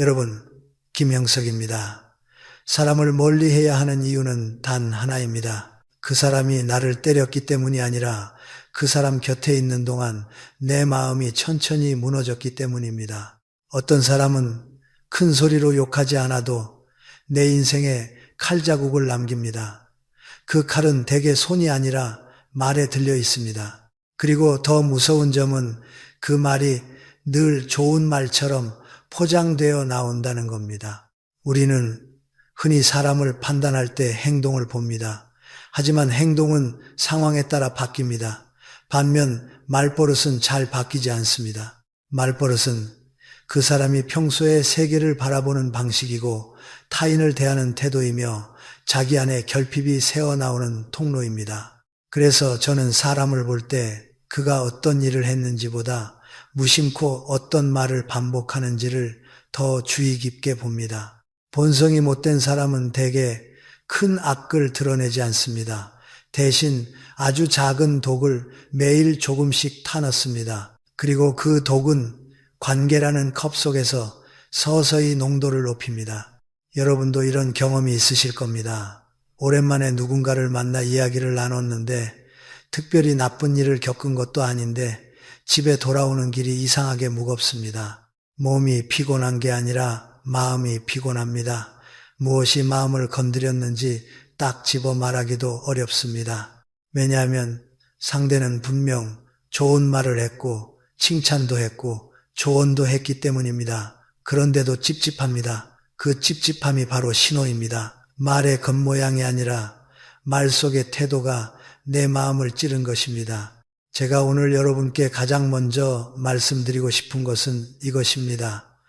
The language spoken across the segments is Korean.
여러분, 김형석입니다. 사람을 멀리해야 하는 이유는 단 하나입니다. 그 사람이 나를 때렸기 때문이 아니라 그 사람 곁에 있는 동안 내 마음이 천천히 무너졌기 때문입니다. 어떤 사람은 큰 소리로 욕하지 않아도 내 인생에 칼자국을 남깁니다. 그 칼은 대개 손이 아니라 말에 들려 있습니다. 그리고 더 무서운 점은 그 말이 늘 좋은 말처럼 포장되어 나온다는 겁니다. 우리는 흔히 사람을 판단할 때 행동을 봅니다. 하지만 행동은 상황에 따라 바뀝니다. 반면 말버릇은 잘 바뀌지 않습니다. 말버릇은 그 사람이 평소에 세계를 바라보는 방식이고 타인을 대하는 태도이며 자기 안에 결핍이 새어나오는 통로입니다. 그래서 저는 사람을 볼 때 그가 어떤 일을 했는지보다 무심코 어떤 말을 반복하는지를 더 주의 깊게 봅니다. 본성이 못된 사람은 대개 큰 악을 드러내지 않습니다. 대신 아주 작은 독을 매일 조금씩 타넣습니다. 그리고 그 독은 관계라는 컵 속에서 서서히 농도를 높입니다. 여러분도 이런 경험이 있으실 겁니다. 오랜만에 누군가를 만나 이야기를 나눴는데 특별히 나쁜 일을 겪은 것도 아닌데 집에 돌아오는 길이 이상하게 무겁습니다. 몸이 피곤한 게 아니라 마음이 피곤합니다. 무엇이 마음을 건드렸는지 딱 집어 말하기도 어렵습니다. 왜냐하면 상대는 분명 좋은 말을 했고 칭찬도 했고 조언도 했기 때문입니다. 그런데도 찝찝합니다. 그 찝찝함이 바로 신호입니다. 말의 겉모양이 아니라 말 속의 태도가 내 마음을 찌른 것입니다. 제가 오늘 여러분께 가장 먼저 말씀드리고 싶은 것은 이것입니다.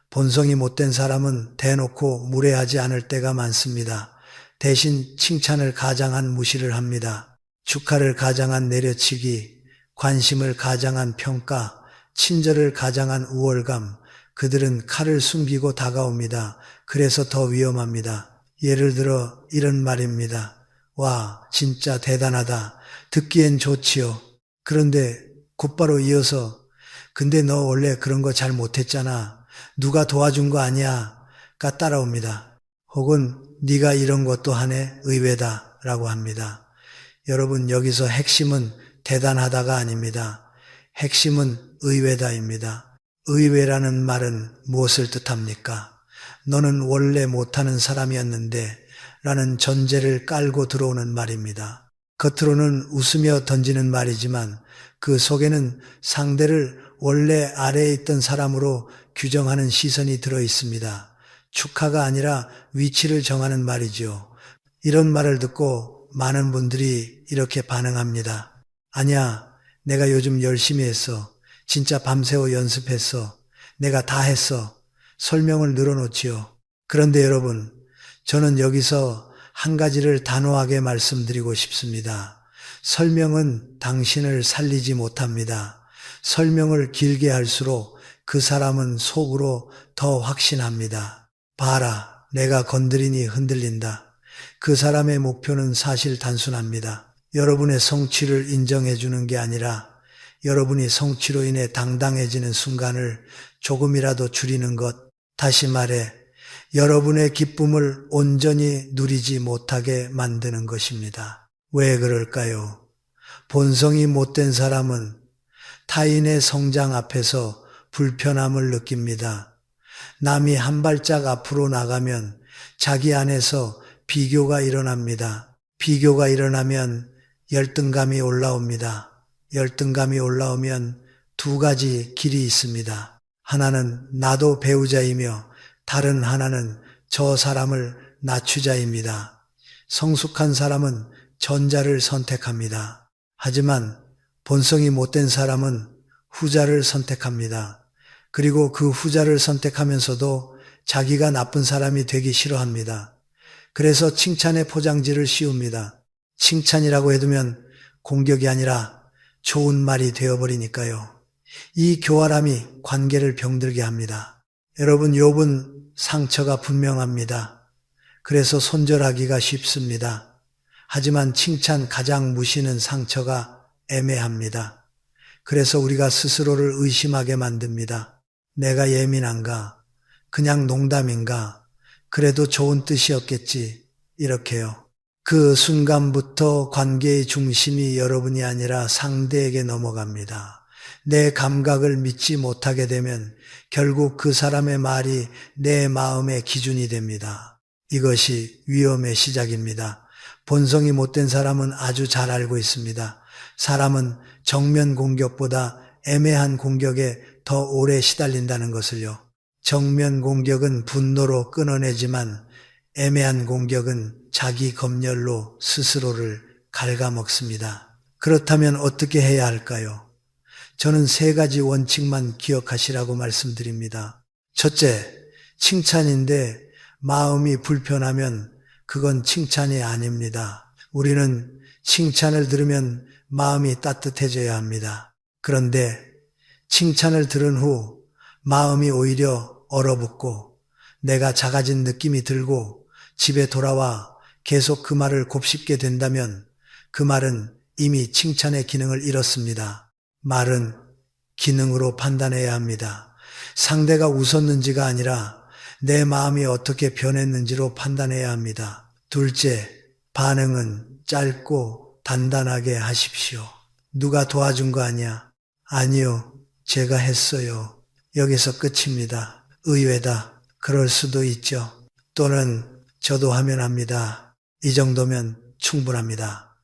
본성이 못된 사람은 대놓고 무례하지 않을 때가 많습니다. 대신 칭찬을 가장한 무시를 합니다. 축하를 가장한 내려치기, 관심을 가장한 평가, 친절을 가장한 우월감, 그들은 칼을 숨기고 다가옵니다. 그래서 더 위험합니다. 예를 들어 이런 말입니다. 와, 진짜 대단하다. 듣기엔 좋지요. 그런데 곧바로 이어서 근데 너 원래 그런 거 잘 못했잖아. 누가 도와준 거 아니야. 가 따라옵니다. 혹은 네가 이런 것도 하네. 의외다. 라고 합니다. 여러분, 여기서 핵심은 대단하다가 아닙니다. 핵심은 의외다입니다. 의외라는 말은 무엇을 뜻합니까? 너는 원래 못하는 사람이었는데 라는 전제를 깔고 들어오는 말입니다. 겉으로는 웃으며 던지는 말이지만 그 속에는 상대를 원래 아래에 있던 사람으로 규정하는 시선이 들어 있습니다. 축하가 아니라 위치를 정하는 말이죠. 이런 말을 듣고 많은 분들이 이렇게 반응합니다. 아니야, 내가 요즘 열심히 했어. 진짜 밤새워 연습했어. 내가 다 했어. 설명을 늘어놓지요. 그런데 여러분, 저는 여기서 한 가지를 단호하게 말씀드리고 싶습니다. 설명은 당신을 살리지 못합니다. 설명을 길게 할수록 그 사람은 속으로 더 확신합니다. 봐라, 내가 건드리니 흔들린다. 그 사람의 목표는 사실 단순합니다. 여러분의 성취를 인정해 주는 게 아니라 여러분이 성취로 인해 당당해지는 순간을 조금이라도 줄이는 것, 다시 말해 여러분의 기쁨을 온전히 누리지 못하게 만드는 것입니다. 왜 그럴까요? 본성이 못된 사람은 타인의 성장 앞에서 불편함을 느낍니다. 남이 한 발짝 앞으로 나가면 자기 안에서 비교가 일어납니다. 비교가 일어나면 열등감이 올라옵니다. 열등감이 올라오면 두 가지 길이 있습니다. 하나는 나도 배우자이며 다른 하나는 저 사람을 낮추자입니다. 성숙한 사람은 전자를 선택합니다. 하지만 본성이 못된 사람은 후자를 선택합니다. 그리고 그 후자를 선택하면서도 자기가 나쁜 사람이 되기 싫어합니다. 그래서 칭찬의 포장지를 씌웁니다. 칭찬이라고 해두면 공격이 아니라 좋은 말이 되어버리니까요. 이 교활함이 관계를 병들게 합니다. 여러분, 욥은 상처가 분명합니다. 그래서 손절하기가 쉽습니다. 하지만 칭찬 가장 무시는 상처가 애매합니다. 그래서 우리가 스스로를 의심하게 만듭니다. 내가 예민한가? 그냥 농담인가? 그래도 좋은 뜻이었겠지. 이렇게요. 그 순간부터 관계의 중심이 여러분이 아니라 상대에게 넘어갑니다. 내 감각을 믿지 못하게 되면 결국 그 사람의 말이 내 마음의 기준이 됩니다. 이것이 위험의 시작입니다. 본성이 못된 사람은 아주 잘 알고 있습니다. 사람은 정면 공격보다 애매한 공격에 더 오래 시달린다는 것을요. 정면 공격은 분노로 끊어내지만 애매한 공격은 자기 검열로 스스로를 갉아먹습니다. 그렇다면 어떻게 해야 할까요? 저는 3가지 원칙만 기억하시라고 말씀드립니다. 첫째, 칭찬인데 마음이 불편하면 그건 칭찬이 아닙니다. 우리는 칭찬을 들으면 마음이 따뜻해져야 합니다. 그런데 칭찬을 들은 후 마음이 오히려 얼어붙고 내가 작아진 느낌이 들고 집에 돌아와 계속 그 말을 곱씹게 된다면 그 말은 이미 칭찬의 기능을 잃었습니다. 말은 기능으로 판단해야 합니다. 상대가 웃었는지가 아니라 내 마음이 어떻게 변했는지로 판단해야 합니다. 둘째, 반응은 짧고 단단하게 하십시오. 누가 도와준 거 아니야? 아니요, 제가 했어요. 여기서 끝입니다. 의외다. 그럴 수도 있죠. 또는 저도 하면 합니다. 이 정도면 충분합니다.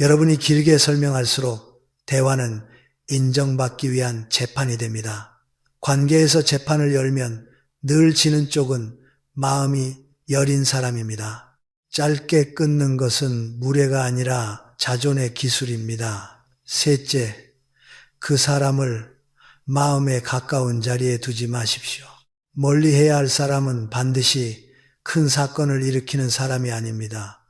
여러분이 길게 설명할수록 대화는 인정받기 위한 재판이 됩니다. 관계에서 재판을 열면 늘 지는 쪽은 마음이 여린 사람입니다. 짧게 끊는 것은 무례가 아니라 자존의 기술입니다. 셋째, 그 사람을 마음에 가까운 자리에 두지 마십시오. 멀리 해야 할 사람은 반드시 큰 사건을 일으키는 사람이 아닙니다.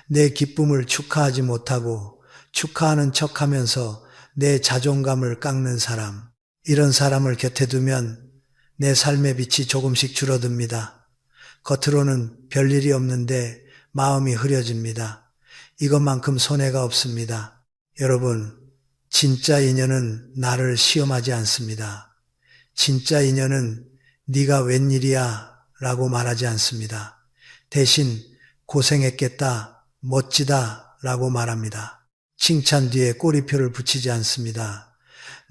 내 기쁨을 축하하지 못하고 축하하는 척하면서 내 자존감을 깎는 사람, 이런 사람을 곁에 두면 내 삶의 빛이 조금씩 줄어듭니다. 겉으로는 별일이 없는데 마음이 흐려집니다. 이것만큼 손해가 없습니다. 여러분, 진짜 인연은 나를 시험하지 않습니다. 진짜 인연은 네가 웬일이야 라고 말하지 않습니다. 대신 고생했겠다, 멋지다 라고 말합니다. 칭찬 뒤에 꼬리표를 붙이지 않습니다.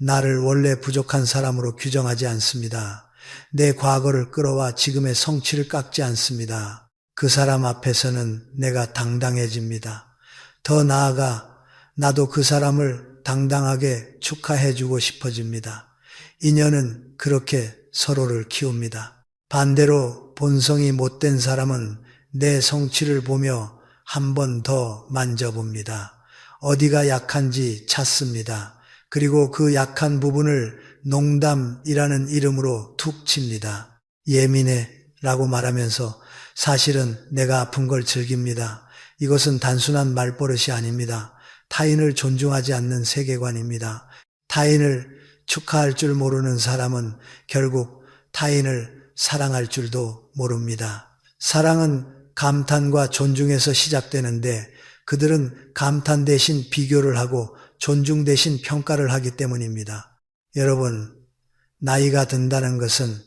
나를 원래 부족한 사람으로 규정하지 않습니다. 내 과거를 끌어와 지금의 성취를 깎지 않습니다. 그 사람 앞에서는 내가 당당해집니다. 더 나아가 나도 그 사람을 당당하게 축하해주고 싶어집니다. 인연은 그렇게 서로를 키웁니다. 반대로 본성이 못된 사람은 내 성취를 보며 한 번 더 만져봅니다. 어디가 약한지 찾습니다. 그리고 그 약한 부분을 농담이라는 이름으로 툭 칩니다. 예민해 라고 말하면서 사실은 내가 아픈 걸 즐깁니다. 이것은 단순한 말버릇이 아닙니다. 타인을 존중하지 않는 세계관입니다. 타인을 축하할 줄 모르는 사람은 결국 타인을 사랑할 줄도 모릅니다. 사랑은 감탄과 존중에서 시작되는데 그들은 감탄 대신 비교를 하고 존중 대신 평가를 하기 때문입니다. 여러분, 나이가 든다는 것은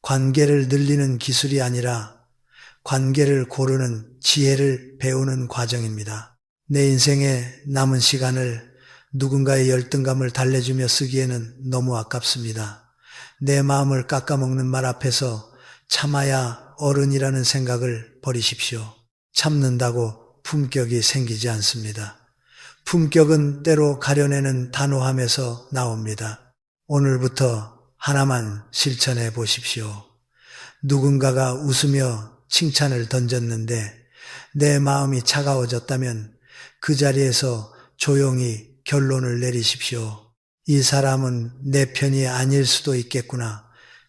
관계를 늘리는 기술이 아니라 관계를 고르는 지혜를 배우는 과정입니다. 내 인생의 남은 시간을 누군가의 열등감을 달래주며 쓰기에는 너무 아깝습니다. 내 마음을 깎아먹는 말 앞에서 참아야 어른이라는 생각을 버리십시오. 참는다고 품격이 생기지 않습니다. 품격은 때로 가려내는 단호함에서 나옵니다. 오늘부터 하나만 실천해 보십시오. 누군가가 웃으며 칭찬을 던졌는데 내 마음이 차가워졌다면 그 자리에서 조용히 결론을 내리십시오. 이 사람은 내 편이 아닐 수도 있겠구나.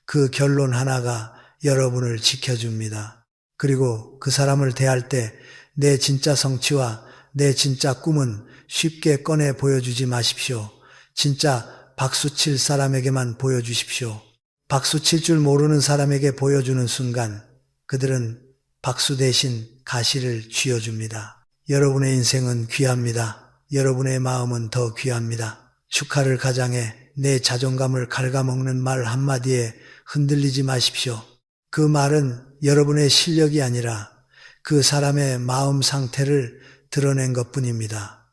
그 결론 하나가 여러분을 지켜줍니다. 그리고 그 사람을 대할 때 내 진짜 성취와 내 진짜 꿈은 쉽게 꺼내 보여주지 마십시오. 진짜 박수칠 사람에게만 보여주십시오. 박수칠 줄 모르는 사람에게 보여주는 순간 그들은 박수 대신 가시를 쥐어줍니다. 여러분의 인생은 귀합니다. 여러분의 마음은 더 귀합니다. 축하를 가장해 내 자존감을 갉아먹는 말 한마디에 흔들리지 마십시오. 그 말은 여러분의 실력이 아니라 그 사람의 마음 상태를 드러낸 것뿐입니다.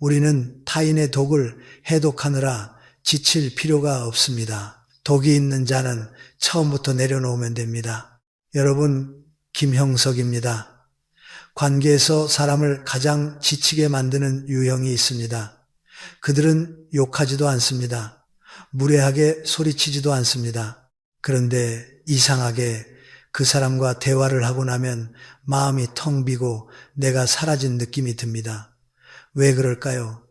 우리는 타인의 독을 해독하느라 지칠 필요가 없습니다. 독이 있는 자는 처음부터 내려놓으면 됩니다. 여러분, 김형석입니다. 관계에서 사람을 가장 지치게 만드는 유형이 있습니다. 그들은 욕하지도 않습니다. 무례하게 소리치지도 않습니다. 그런데 이상하게 그 사람과 대화를 하고 나면 마음이 텅 비고 내가 사라진 느낌이 듭니다. 왜 그럴까요?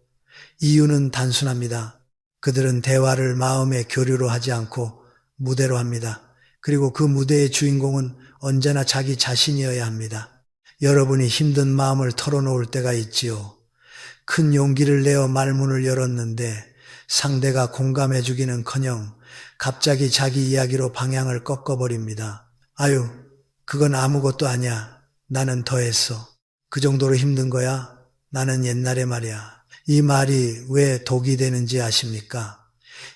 이유는 단순합니다. 그들은 대화를 마음의 교류로 하지 않고 무대로 합니다. 그리고 그 무대의 주인공은 언제나 자기 자신이어야 합니다. 여러분이 힘든 마음을 털어놓을 때가 있지요. 큰 용기를 내어 말문을 열었는데 상대가 공감해 주기는커녕 갑자기 자기 이야기로 방향을 꺾어버립니다. 아유, 그건 아무것도 아니야. 나는 더 했어. 그 정도로 힘든 거야? 나는 옛날에 말이야. 이 말이 왜 독이 되는지 아십니까?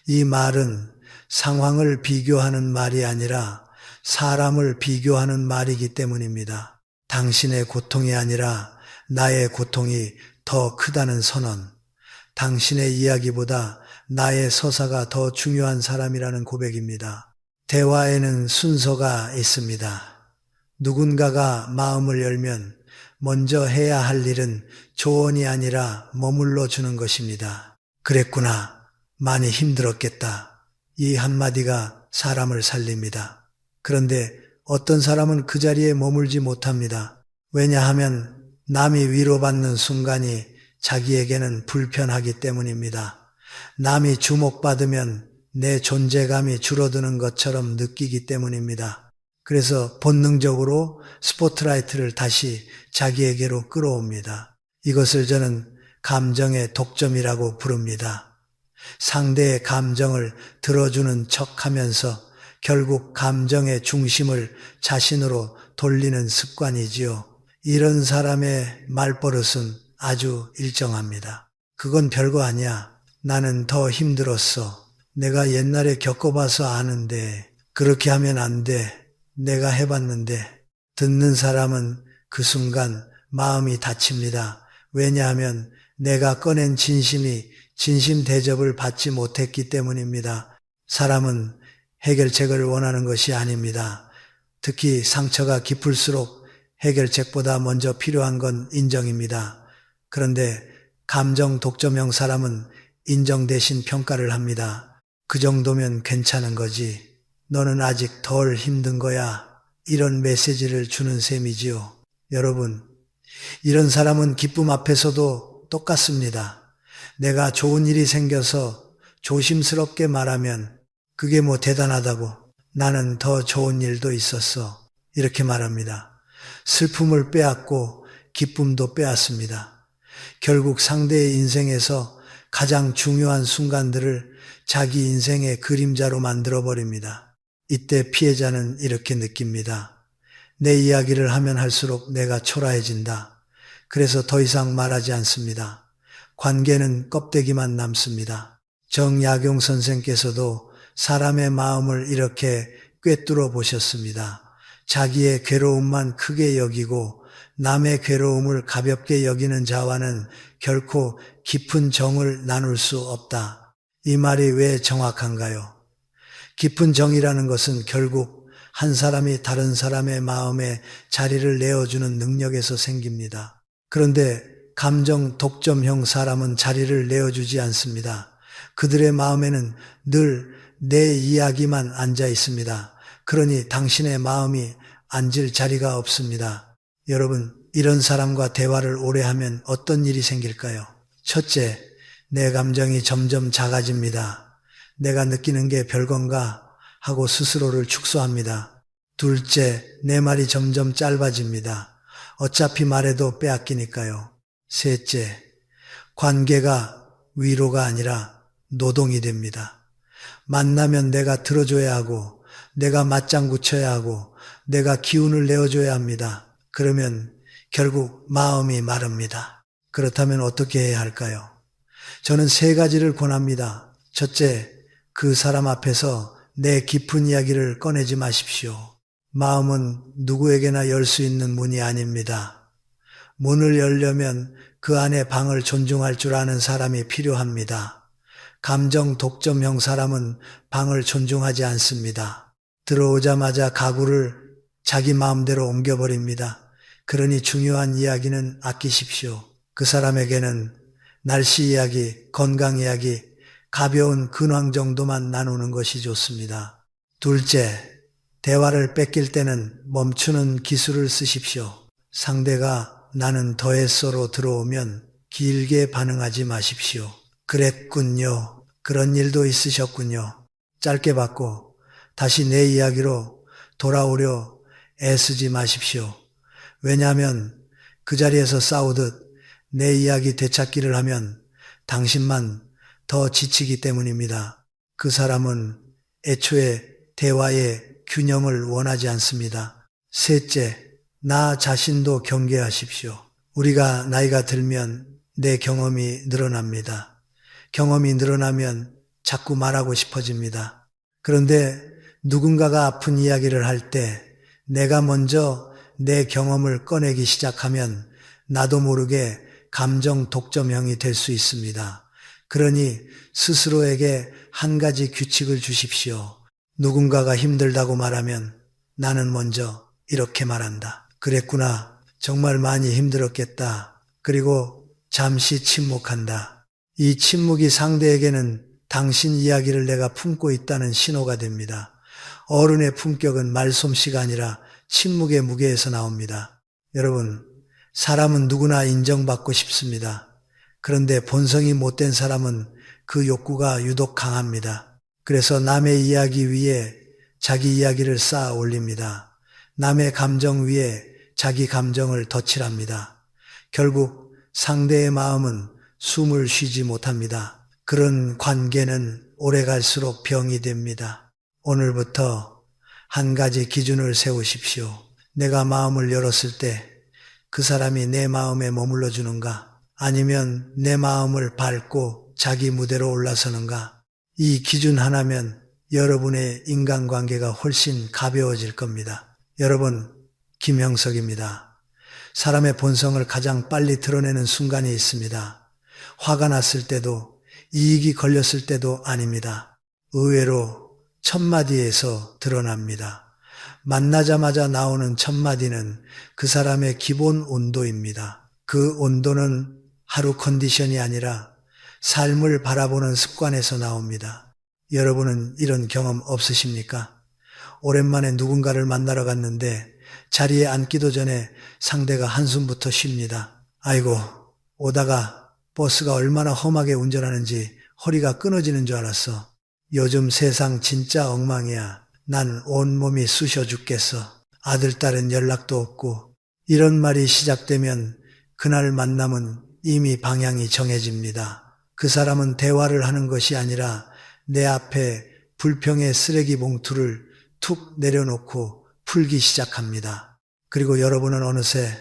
이 말은 상황을 비교하는 말이 아니라 사람을 비교하는 말이기 때문입니다. 당신의 고통이 아니라 나의 고통이 더 크다는 선언. 당신의 이야기보다 나의 서사가 더 중요한 사람이라는 고백입니다. 대화에는 순서가 있습니다. 누군가가 마음을 열면 먼저 해야 할 일은 조언이 아니라 머물러 주는 것입니다. 그랬구나. 많이 힘들었겠다. 이 한마디가 사람을 살립니다. 그런데 어떤 사람은 그 자리에 머물지 못합니다. 왜냐하면 남이 위로받는 순간이 자기에게는 불편하기 때문입니다. 남이 주목받으면 내 존재감이 줄어드는 것처럼 느끼기 때문입니다. 그래서 본능적으로 스포트라이트를 다시 자기에게로 끌어옵니다. 이것을 저는 감정의 독점이라고 부릅니다. 상대의 감정을 들어주는 척하면서 결국 감정의 중심을 자신으로 돌리는 습관이지요. 이런 사람의 말버릇은 아주 일정합니다. 그건 별거 아니야. 나는 더 힘들었어. 내가 옛날에 겪어봐서 아는데 그렇게 하면 안 돼. 내가 해봤는데. 듣는 사람은 그 순간 마음이 다칩니다. 왜냐하면 내가 꺼낸 진심이 진심 대접을 받지 못했기 때문입니다. 사람은 해결책을 원하는 것이 아닙니다. 특히 상처가 깊을수록 해결책보다 먼저 필요한 건 인정입니다. 그런데 감정 독점형 사람은 인정 대신 평가를 합니다. 그 정도면 괜찮은 거지. 너는 아직 덜 힘든 거야. 이런 메시지를 주는 셈이지요. 여러분, 이런 사람은 기쁨 앞에서도 똑같습니다. 내가 좋은 일이 생겨서 조심스럽게 말하면 그게 뭐 대단하다고. 나는 더 좋은 일도 있었어. 이렇게 말합니다. 슬픔을 빼앗고 기쁨도 빼앗습니다. 결국 상대의 인생에서 가장 중요한 순간들을 자기 인생의 그림자로 만들어버립니다. 이때 피해자는 이렇게 느낍니다. 내 이야기를 하면 할수록 내가 초라해진다. 그래서 더 이상 말하지 않습니다. 관계는 껍데기만 남습니다. 정약용 선생께서도 사람의 마음을 이렇게 꿰뚫어 보셨습니다. 자기의 괴로움만 크게 여기고 남의 괴로움을 가볍게 여기는 자와는 결코 깊은 정을 나눌 수 없다. 이 말이 왜 정확한가요? 깊은 정이라는 것은 결국 한 사람이 다른 사람의 마음에 자리를 내어주는 능력에서 생깁니다. 그런데 감정 독점형 사람은 자리를 내어주지 않습니다. 그들의 마음에는 늘 내 이야기만 앉아 있습니다. 그러니 당신의 마음이 앉을 자리가 없습니다. 여러분, 이런 사람과 대화를 오래 하면 어떤 일이 생길까요? 첫째, 내 감정이 점점 작아집니다. 내가 느끼는 게 별건가 하고 스스로를 축소합니다. 둘째, 내 말이 점점 짧아집니다. 어차피 말해도 빼앗기니까요. 셋째, 관계가 위로가 아니라 노동이 됩니다. 만나면 내가 들어줘야 하고, 내가 맞장구 쳐야 하고, 내가 기운을 내어줘야 합니다. 그러면 결국 마음이 마릅니다. 그렇다면 어떻게 해야 할까요? 저는 3가지를 권합니다. 첫째, 그 사람 앞에서 내 깊은 이야기를 꺼내지 마십시오. 마음은 누구에게나 열 수 있는 문이 아닙니다. 문을 열려면 그 안에 방을 존중할 줄 아는 사람이 필요합니다. 감정 독점형 사람은 방을 존중하지 않습니다. 들어오자마자 가구를 자기 마음대로 옮겨버립니다. 그러니 중요한 이야기는 아끼십시오. 그 사람에게는 날씨 이야기, 건강 이야기, 가벼운 근황 정도만 나누는 것이 좋습니다. 둘째, 대화를 뺏길 때는 멈추는 기술을 쓰십시오. 상대가 나는 더했어로 들어오면 길게 반응하지 마십시오. 그랬군요. 그런 일도 있으셨군요. 짧게 받고 다시 내 이야기로 돌아오려 애쓰지 마십시오. 왜냐하면 그 자리에서 싸우듯 내 이야기 되찾기를 하면 당신만 더 지치기 때문입니다. 그 사람은 애초에 대화의 균형을 원하지 않습니다. 셋째, 나 자신도 경계하십시오. 우리가 나이가 들면 내 경험이 늘어납니다. 경험이 늘어나면 자꾸 말하고 싶어집니다. 그런데 누군가가 아픈 이야기를 할 때 내가 먼저 내 경험을 꺼내기 시작하면 나도 모르게 감정 독점형이 될 수 있습니다. 그러니 스스로에게 한 가지 규칙을 주십시오. 누군가가 힘들다고 말하면 나는 먼저 이렇게 말한다. 그랬구나. 정말 많이 힘들었겠다. 그리고 잠시 침묵한다. 이 침묵이 상대에게는 당신 이야기를 내가 품고 있다는 신호가 됩니다. 어른의 품격은 말솜씨가 아니라 침묵의 무게에서 나옵니다. 여러분, 사람은 누구나 인정받고 싶습니다. 그런데 본성이 못된 사람은 그 욕구가 유독 강합니다. 그래서 남의 이야기 위에 자기 이야기를 쌓아 올립니다. 남의 감정 위에 자기 감정을 덧칠합니다. 결국 상대의 마음은 숨을 쉬지 못합니다. 그런 관계는 오래 갈수록 병이 됩니다. 오늘부터 한 가지 기준을 세우십시오. 내가 마음을 열었을 때 그 사람이 내 마음에 머물러 주는가? 아니면 내 마음을 밟고 자기 무대로 올라서는가? 이 기준 하나면 여러분의 인간관계가 훨씬 가벼워질 겁니다. 여러분, 김형석입니다. 사람의 본성을 가장 빨리 드러내는 순간이 있습니다. 화가 났을 때도, 이익이 걸렸을 때도 아닙니다. 의외로 첫 마디에서 드러납니다. 만나자마자 나오는 첫 마디는 그 사람의 기본 온도입니다. 그 온도는 하루 컨디션이 아니라 삶을 바라보는 습관에서 나옵니다. 여러분은 이런 경험 없으십니까? 오랜만에 누군가를 만나러 갔는데 자리에 앉기도 전에 상대가 한숨부터 쉽니다. 아이고, 오다가 버스가 얼마나 험하게 운전하는지 허리가 끊어지는 줄 알았어. 요즘 세상 진짜 엉망이야. 난 온몸이 쑤셔 죽겠어. 아들, 딸은 연락도 없고. 이런 말이 시작되면 그날 만남은 이미 방향이 정해집니다. 그 사람은 대화를 하는 것이 아니라 내 앞에 불평의 쓰레기 봉투를 툭 내려놓고 풀기 시작합니다. 그리고 여러분은 어느새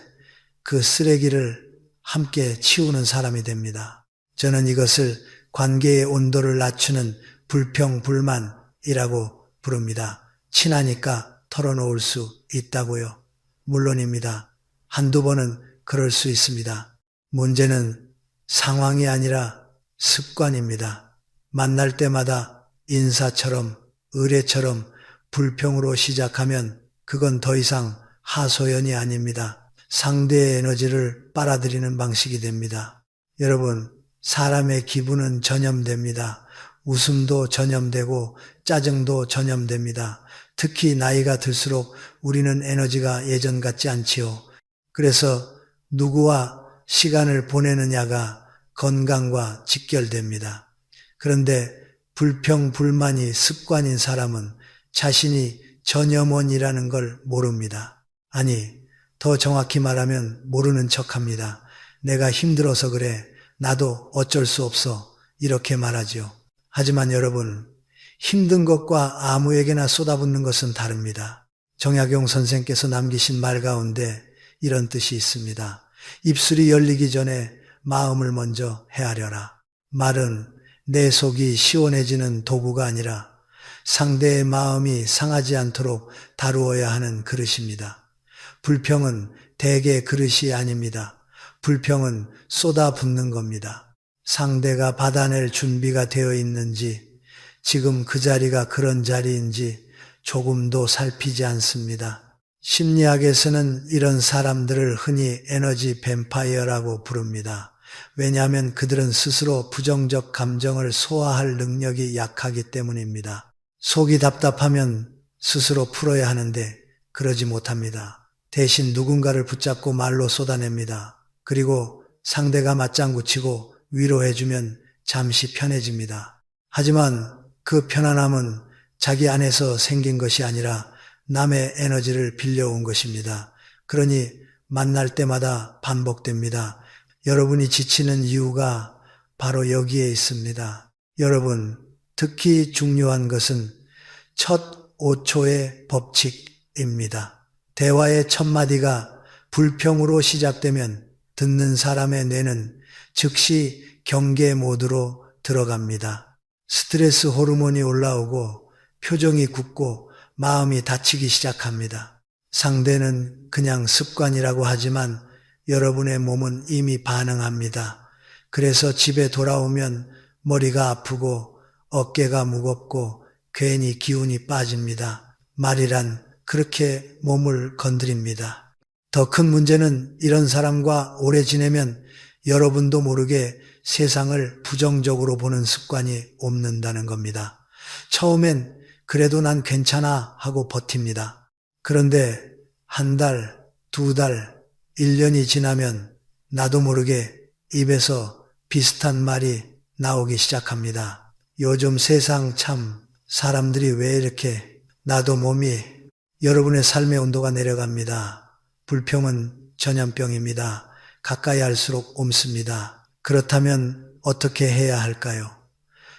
그 쓰레기를 함께 치우는 사람이 됩니다. 저는 이것을 관계의 온도를 낮추는 불평불만이라고 부릅니다. 친하니까 털어놓을 수 있다고요. 물론입니다. 한두 번은 그럴 수 있습니다. 문제는 상황이 아니라 습관입니다. 만날 때마다 인사처럼 의례처럼 불평으로 시작하면 그건 더 이상 하소연이 아닙니다. 상대의 에너지를 빨아들이는 방식이 됩니다. 여러분, 사람의 기분은 전염됩니다. 웃음도 전염되고 짜증도 전염됩니다. 특히 나이가 들수록 우리는 에너지가 예전 같지 않지요. 그래서 누구와 시간을 보내느냐가 건강과 직결됩니다. 그런데 불평불만이 습관인 사람은 자신이 전염원이라는 걸 모릅니다. 아니, 더 정확히 말하면 모르는 척합니다. 내가 힘들어서 그래. 나도 어쩔 수 없어. 이렇게 말하지요. 하지만 여러분, 힘든 것과 아무에게나 쏟아붓는 것은 다릅니다. 정약용 선생께서 남기신 말 가운데 이런 뜻이 있습니다. 입술이 열리기 전에 마음을 먼저 헤아려라. 말은 내 속이 시원해지는 도구가 아니라 상대의 마음이 상하지 않도록 다루어야 하는 그릇입니다. 불평은 대개 그릇이 아닙니다. 불평은 쏟아붓는 겁니다. 상대가 받아낼 준비가 되어 있는지, 지금 그 자리가 그런 자리인지 조금도 살피지 않습니다. 심리학에서는 이런 사람들을 흔히 에너지 뱀파이어라고 부릅니다. 왜냐하면 그들은 스스로 부정적 감정을 소화할 능력이 약하기 때문입니다. 속이 답답하면 스스로 풀어야 하는데 그러지 못합니다. 대신 누군가를 붙잡고 말로 쏟아냅니다. 그리고 상대가 맞장구 치고 위로해주면 잠시 편해집니다. 하지만 그 편안함은 자기 안에서 생긴 것이 아니라 남의 에너지를 빌려온 것입니다. 그러니 만날 때마다 반복됩니다. 여러분이 지치는 이유가 바로 여기에 있습니다. 여러분, 특히 중요한 것은 첫 5초의 법칙입니다. 대화의 첫 마디가 불평으로 시작되면 듣는 사람의 뇌는 즉시 경계 모드로 들어갑니다. 스트레스 호르몬이 올라오고 표정이 굳고 마음이 다치기 시작합니다. 상대는 그냥 습관이라고 하지만 여러분의 몸은 이미 반응합니다. 그래서 집에 돌아오면 머리가 아프고 어깨가 무겁고 괜히 기운이 빠집니다. 말이란 그렇게 몸을 건드립니다. 더 큰 문제는 이런 사람과 오래 지내면 여러분도 모르게 세상을 부정적으로 보는 습관이 옵는다는 겁니다. 처음엔 그래도 난 괜찮아 하고 버팁니다. 그런데 한 달, 두 달, 1년이 지나면 나도 모르게 입에서 비슷한 말이 나오기 시작합니다. 요즘 세상 참 사람들이 왜 이렇게 나도 몸이 여러분의 삶의 온도가 내려갑니다. 불평은 전염병입니다. 가까이 할수록 옮습니다. 그렇다면 어떻게 해야 할까요?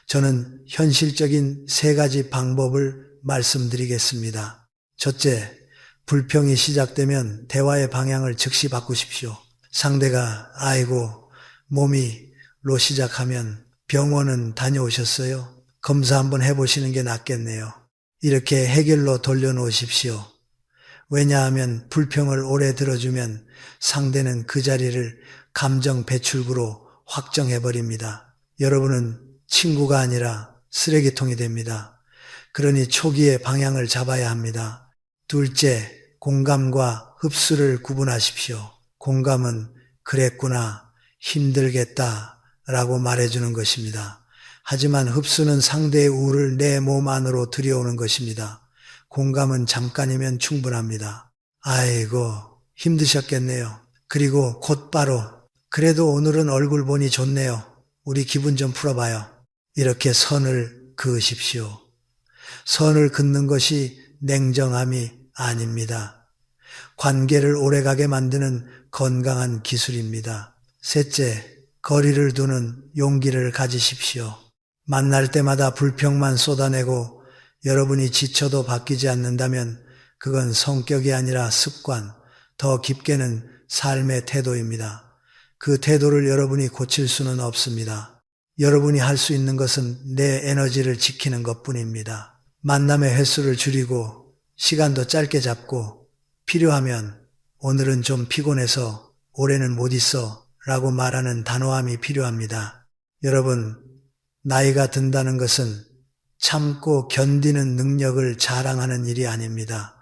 저는 현실적인 3가지 방법을 말씀드리겠습니다. 첫째, 불평이 시작되면 대화의 방향을 즉시 바꾸십시오. 상대가 아이고 몸이로 시작하면 병원은 다녀오셨어요? 검사 한번 해보시는 게 낫겠네요. 이렇게 해결로 돌려놓으십시오. 왜냐하면 불평을 오래 들어주면 상대는 그 자리를 감정 배출구로 확정해버립니다. 여러분은 친구가 아니라 쓰레기통이 됩니다. 그러니 초기에 방향을 잡아야 합니다. 둘째, 공감과 흡수를 구분하십시오. 공감은 그랬구나, 힘들겠다 라고 말해주는 것입니다. 하지만 흡수는 상대의 우를 내 몸 안으로 들여오는 것입니다. 공감은 잠깐이면 충분합니다. 아이고 힘드셨겠네요. 그리고 곧바로 그래도 오늘은 얼굴 보니 좋네요. 우리 기분 좀 풀어봐요. 이렇게 선을 그으십시오. 선을 긋는 것이 냉정함이 아닙니다. 관계를 오래가게 만드는 건강한 기술입니다. 셋째, 거리를 두는 용기를 가지십시오. 만날 때마다 불평만 쏟아내고 여러분이 지쳐도 바뀌지 않는다면 그건 성격이 아니라 습관, 더 깊게는 삶의 태도입니다. 그 태도를 여러분이 고칠 수는 없습니다. 여러분이 할 수 있는 것은 내 에너지를 지키는 것뿐입니다. 만남의 횟수를 줄이고 시간도 짧게 잡고 필요하면 오늘은 좀 피곤해서 올해는 못 있어 라고 말하는 단호함이 필요합니다. 여러분, 나이가 든다는 것은 참고 견디는 능력을 자랑하는 일이 아닙니다.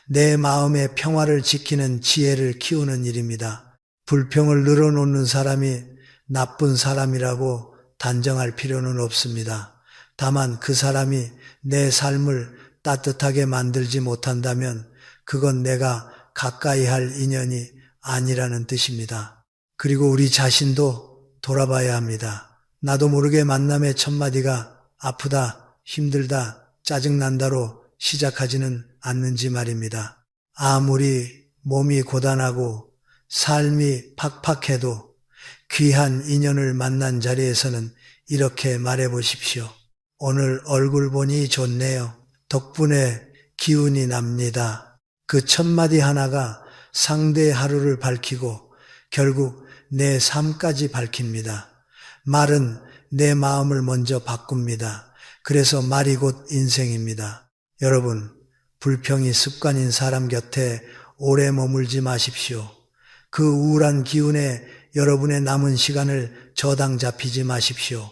내 마음의 평화를 지키는 지혜를 키우는 일입니다. 불평을 늘어놓는 사람이 나쁜 사람이라고 단정할 필요는 없습니다. 다만 그 사람이 내 삶을 따뜻하게 만들지 못한다면 그건 내가 가까이 할 인연이 아니라는 뜻입니다. 그리고 우리 자신도 돌아봐야 합니다. 나도 모르게 만남의 첫마디가 아프다, 힘들다, 짜증난다로 시작하지는 않는지 말입니다. 아무리 몸이 고단하고 삶이 팍팍해도 귀한 인연을 만난 자리에서는 이렇게 말해보십시오. 오늘 얼굴 보니 좋네요. 덕분에 기운이 납니다. 그 첫마디 하나가 상대의 하루를 밝히고 결국 내 삶까지 밝힙니다. 말은 내 마음을 먼저 바꿉니다. 그래서 말이 곧 인생입니다. 여러분, 불평이 습관인 사람 곁에 오래 머물지 마십시오. 그 우울한 기운에 여러분의 남은 시간을 저당 잡히지 마십시오.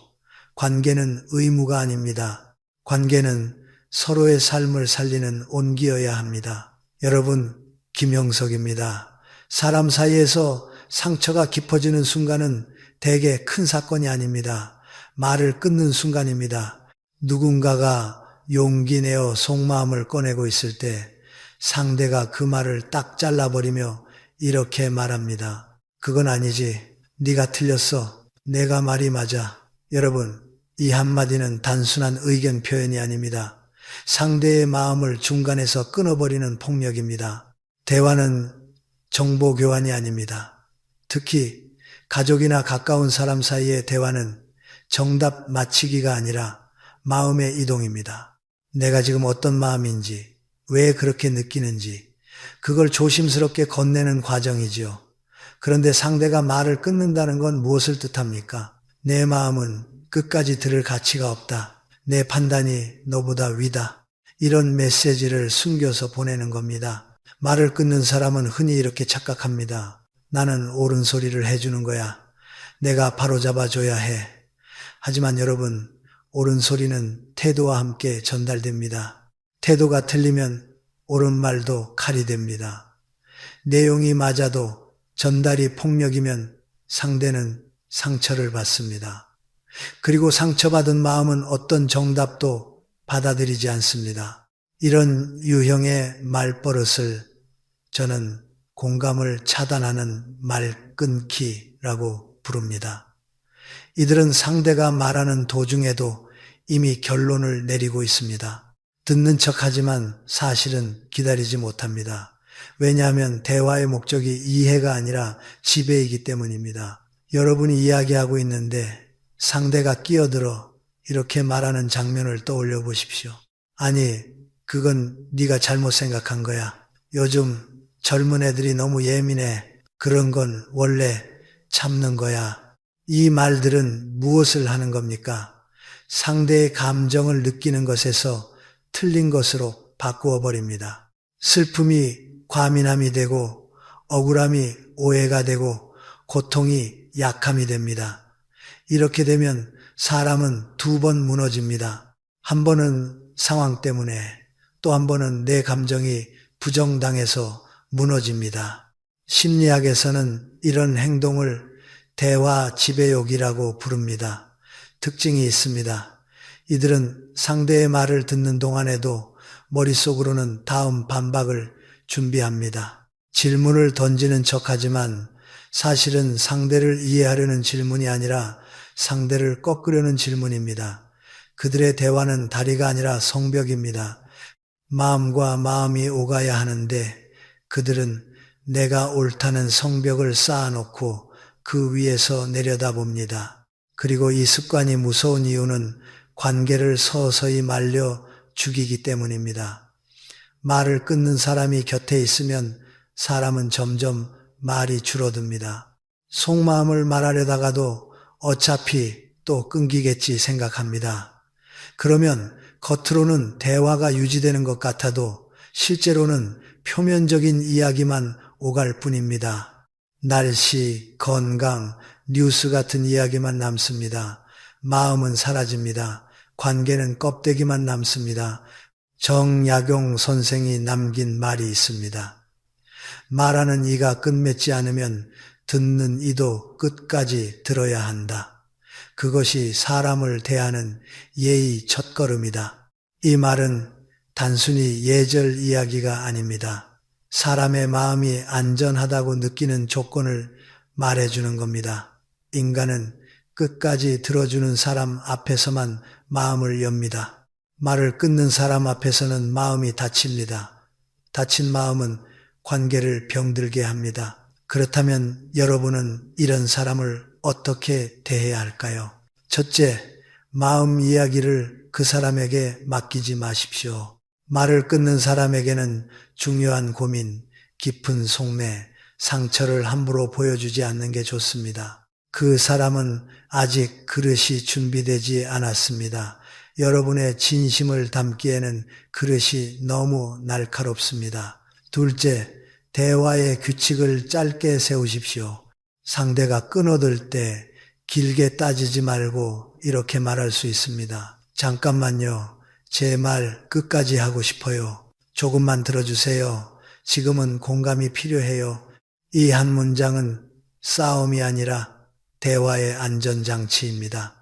관계는 의무가 아닙니다. 관계는 서로의 삶을 살리는 온기여야 합니다. 여러분, 김영석입니다. 사람 사이에서 상처가 깊어지는 순간은 대개 큰 사건이 아닙니다. 말을 끊는 순간입니다. 누군가가 용기 내어 속마음을 꺼내고 있을 때 상대가 그 말을 딱 잘라버리며 이렇게 말합니다. 그건 아니지. 네가 틀렸어. 내가 말이 맞아. 여러분, 이 한마디는 단순한 의견 표현이 아닙니다. 상대의 마음을 중간에서 끊어버리는 폭력입니다. 대화는 정보 교환이 아닙니다. 특히 가족이나 가까운 사람 사이의 대화는 정답 맞히기가 아니라 마음의 이동입니다. 내가 지금 어떤 마음인지, 왜 그렇게 느끼는지, 그걸 조심스럽게 건네는 과정이지요. 그런데 상대가 말을 끊는다는 건 무엇을 뜻합니까? 내 마음은 끝까지 들을 가치가 없다. 내 판단이 너보다 위다. 이런 메시지를 숨겨서 보내는 겁니다. 말을 끊는 사람은 흔히 이렇게 착각합니다. 나는 옳은 소리를 해주는 거야. 내가 바로잡아줘야 해. 하지만 여러분, 옳은 소리는 태도와 함께 전달됩니다. 태도가 틀리면 옳은 말도 칼이 됩니다. 내용이 맞아도 전달이 폭력이면 상대는 상처를 받습니다. 그리고 상처받은 마음은 어떤 정답도 받아들이지 않습니다. 이런 유형의 말버릇을 저는 공감을 차단하는 말 끊기라고 부릅니다. 이들은 상대가 말하는 도중에도 이미 결론을 내리고 있습니다. 듣는 척하지만 사실은 기다리지 못합니다. 왜냐하면 대화의 목적이 이해가 아니라 지배이기 때문입니다. 여러분이 이야기하고 있는데 상대가 끼어들어 이렇게 말하는 장면을 떠올려 보십시오. 아니, 그건 네가 잘못 생각한 거야. 요즘 젊은 애들이 너무 예민해. 그런 건 원래 참는 거야. 이 말들은 무엇을 하는 겁니까? 상대의 감정을 느끼는 것에서 틀린 것으로 바꾸어 버립니다. 슬픔이 과민함이 되고 억울함이 오해가 되고 고통이 약함이 됩니다. 이렇게 되면 사람은 두 번 무너집니다. 한 번은 상황 때문에, 또 한 번은 내 감정이 부정당해서 무너집니다. 심리학에서는 이런 행동을 대화 지배욕이라고 부릅니다. 특징이 있습니다. 이들은 상대의 말을 듣는 동안에도 머릿속으로는 다음 반박을 준비합니다. 질문을 던지는 척하지만 사실은 상대를 이해하려는 질문이 아니라 상대를 꺾으려는 질문입니다. 그들의 대화는 다리가 아니라 성벽입니다. 마음과 마음이 오가야 하는데 그들은 내가 옳다는 성벽을 쌓아놓고 그 위에서 내려다봅니다. 그리고 이 습관이 무서운 이유는 관계를 서서히 말려 죽이기 때문입니다. 말을 끊는 사람이 곁에 있으면 사람은 점점 말이 줄어듭니다. 속마음을 말하려다가도 어차피 또 끊기겠지 생각합니다. 그러면 겉으로는 대화가 유지되는 것 같아도 실제로는 표면적인 이야기만 오갈 뿐입니다. 날씨, 건강, 뉴스 같은 이야기만 남습니다. 마음은 사라집니다. 관계는 껍데기만 남습니다. 정약용 선생이 남긴 말이 있습니다. 말하는 이가 끝맺지 않으면 듣는 이도 끝까지 들어야 한다. 그것이 사람을 대하는 예의 첫걸음이다. 이 말은 단순히 예절 이야기가 아닙니다. 사람의 마음이 안전하다고 느끼는 조건을 말해주는 겁니다. 인간은 끝까지 들어주는 사람 앞에서만 마음을 엽니다. 말을 끊는 사람 앞에서는 마음이 다칩니다. 다친 마음은 관계를 병들게 합니다. 그렇다면 여러분은 이런 사람을 어떻게 대해야 할까요? 첫째, 마음 이야기를 그 사람에게 맡기지 마십시오. 말을 끊는 사람에게는 중요한 고민, 깊은 속내, 상처를 함부로 보여주지 않는 게 좋습니다. 그 사람은 아직 그릇이 준비되지 않았습니다. 여러분의 진심을 담기에는 그릇이 너무 날카롭습니다. 둘째, 대화의 규칙을 짧게 세우십시오. 상대가 끊어들 때 길게 따지지 말고 이렇게 말할 수 있습니다. 잠깐만요. 제 말 끝까지 하고 싶어요. 조금만 들어주세요. 지금은 공감이 필요해요. 이 한 문장은 싸움이 아니라 대화의 안전장치입니다.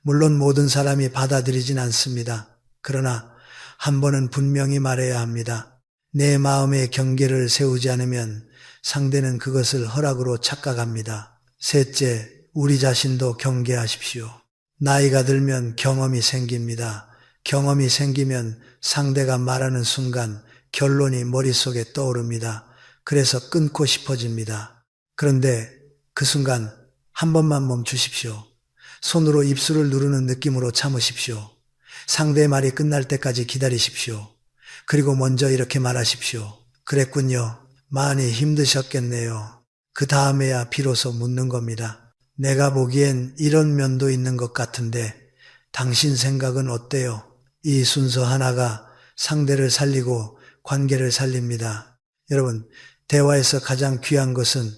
물론 모든 사람이 받아들이진 않습니다. 그러나 한 번은 분명히 말해야 합니다. 내 마음의 경계를 세우지 않으면 상대는 그것을 허락으로 착각합니다. 셋째, 우리 자신도 경계하십시오. 나이가 들면 경험이 생깁니다. 경험이 생기면 상대가 말하는 순간 결론이 머릿속에 떠오릅니다. 그래서 끊고 싶어집니다. 그런데 그 순간 한 번만 멈추십시오. 손으로 입술을 누르는 느낌으로 참으십시오. 상대의 말이 끝날 때까지 기다리십시오. 그리고 먼저 이렇게 말하십시오. 그랬군요. 많이 힘드셨겠네요. 그 다음에야 비로소 묻는 겁니다. 내가 보기엔 이런 면도 있는 것 같은데 당신 생각은 어때요? 이 순서 하나가 상대를 살리고 관계를 살립니다. 여러분, 대화에서 가장 귀한 것은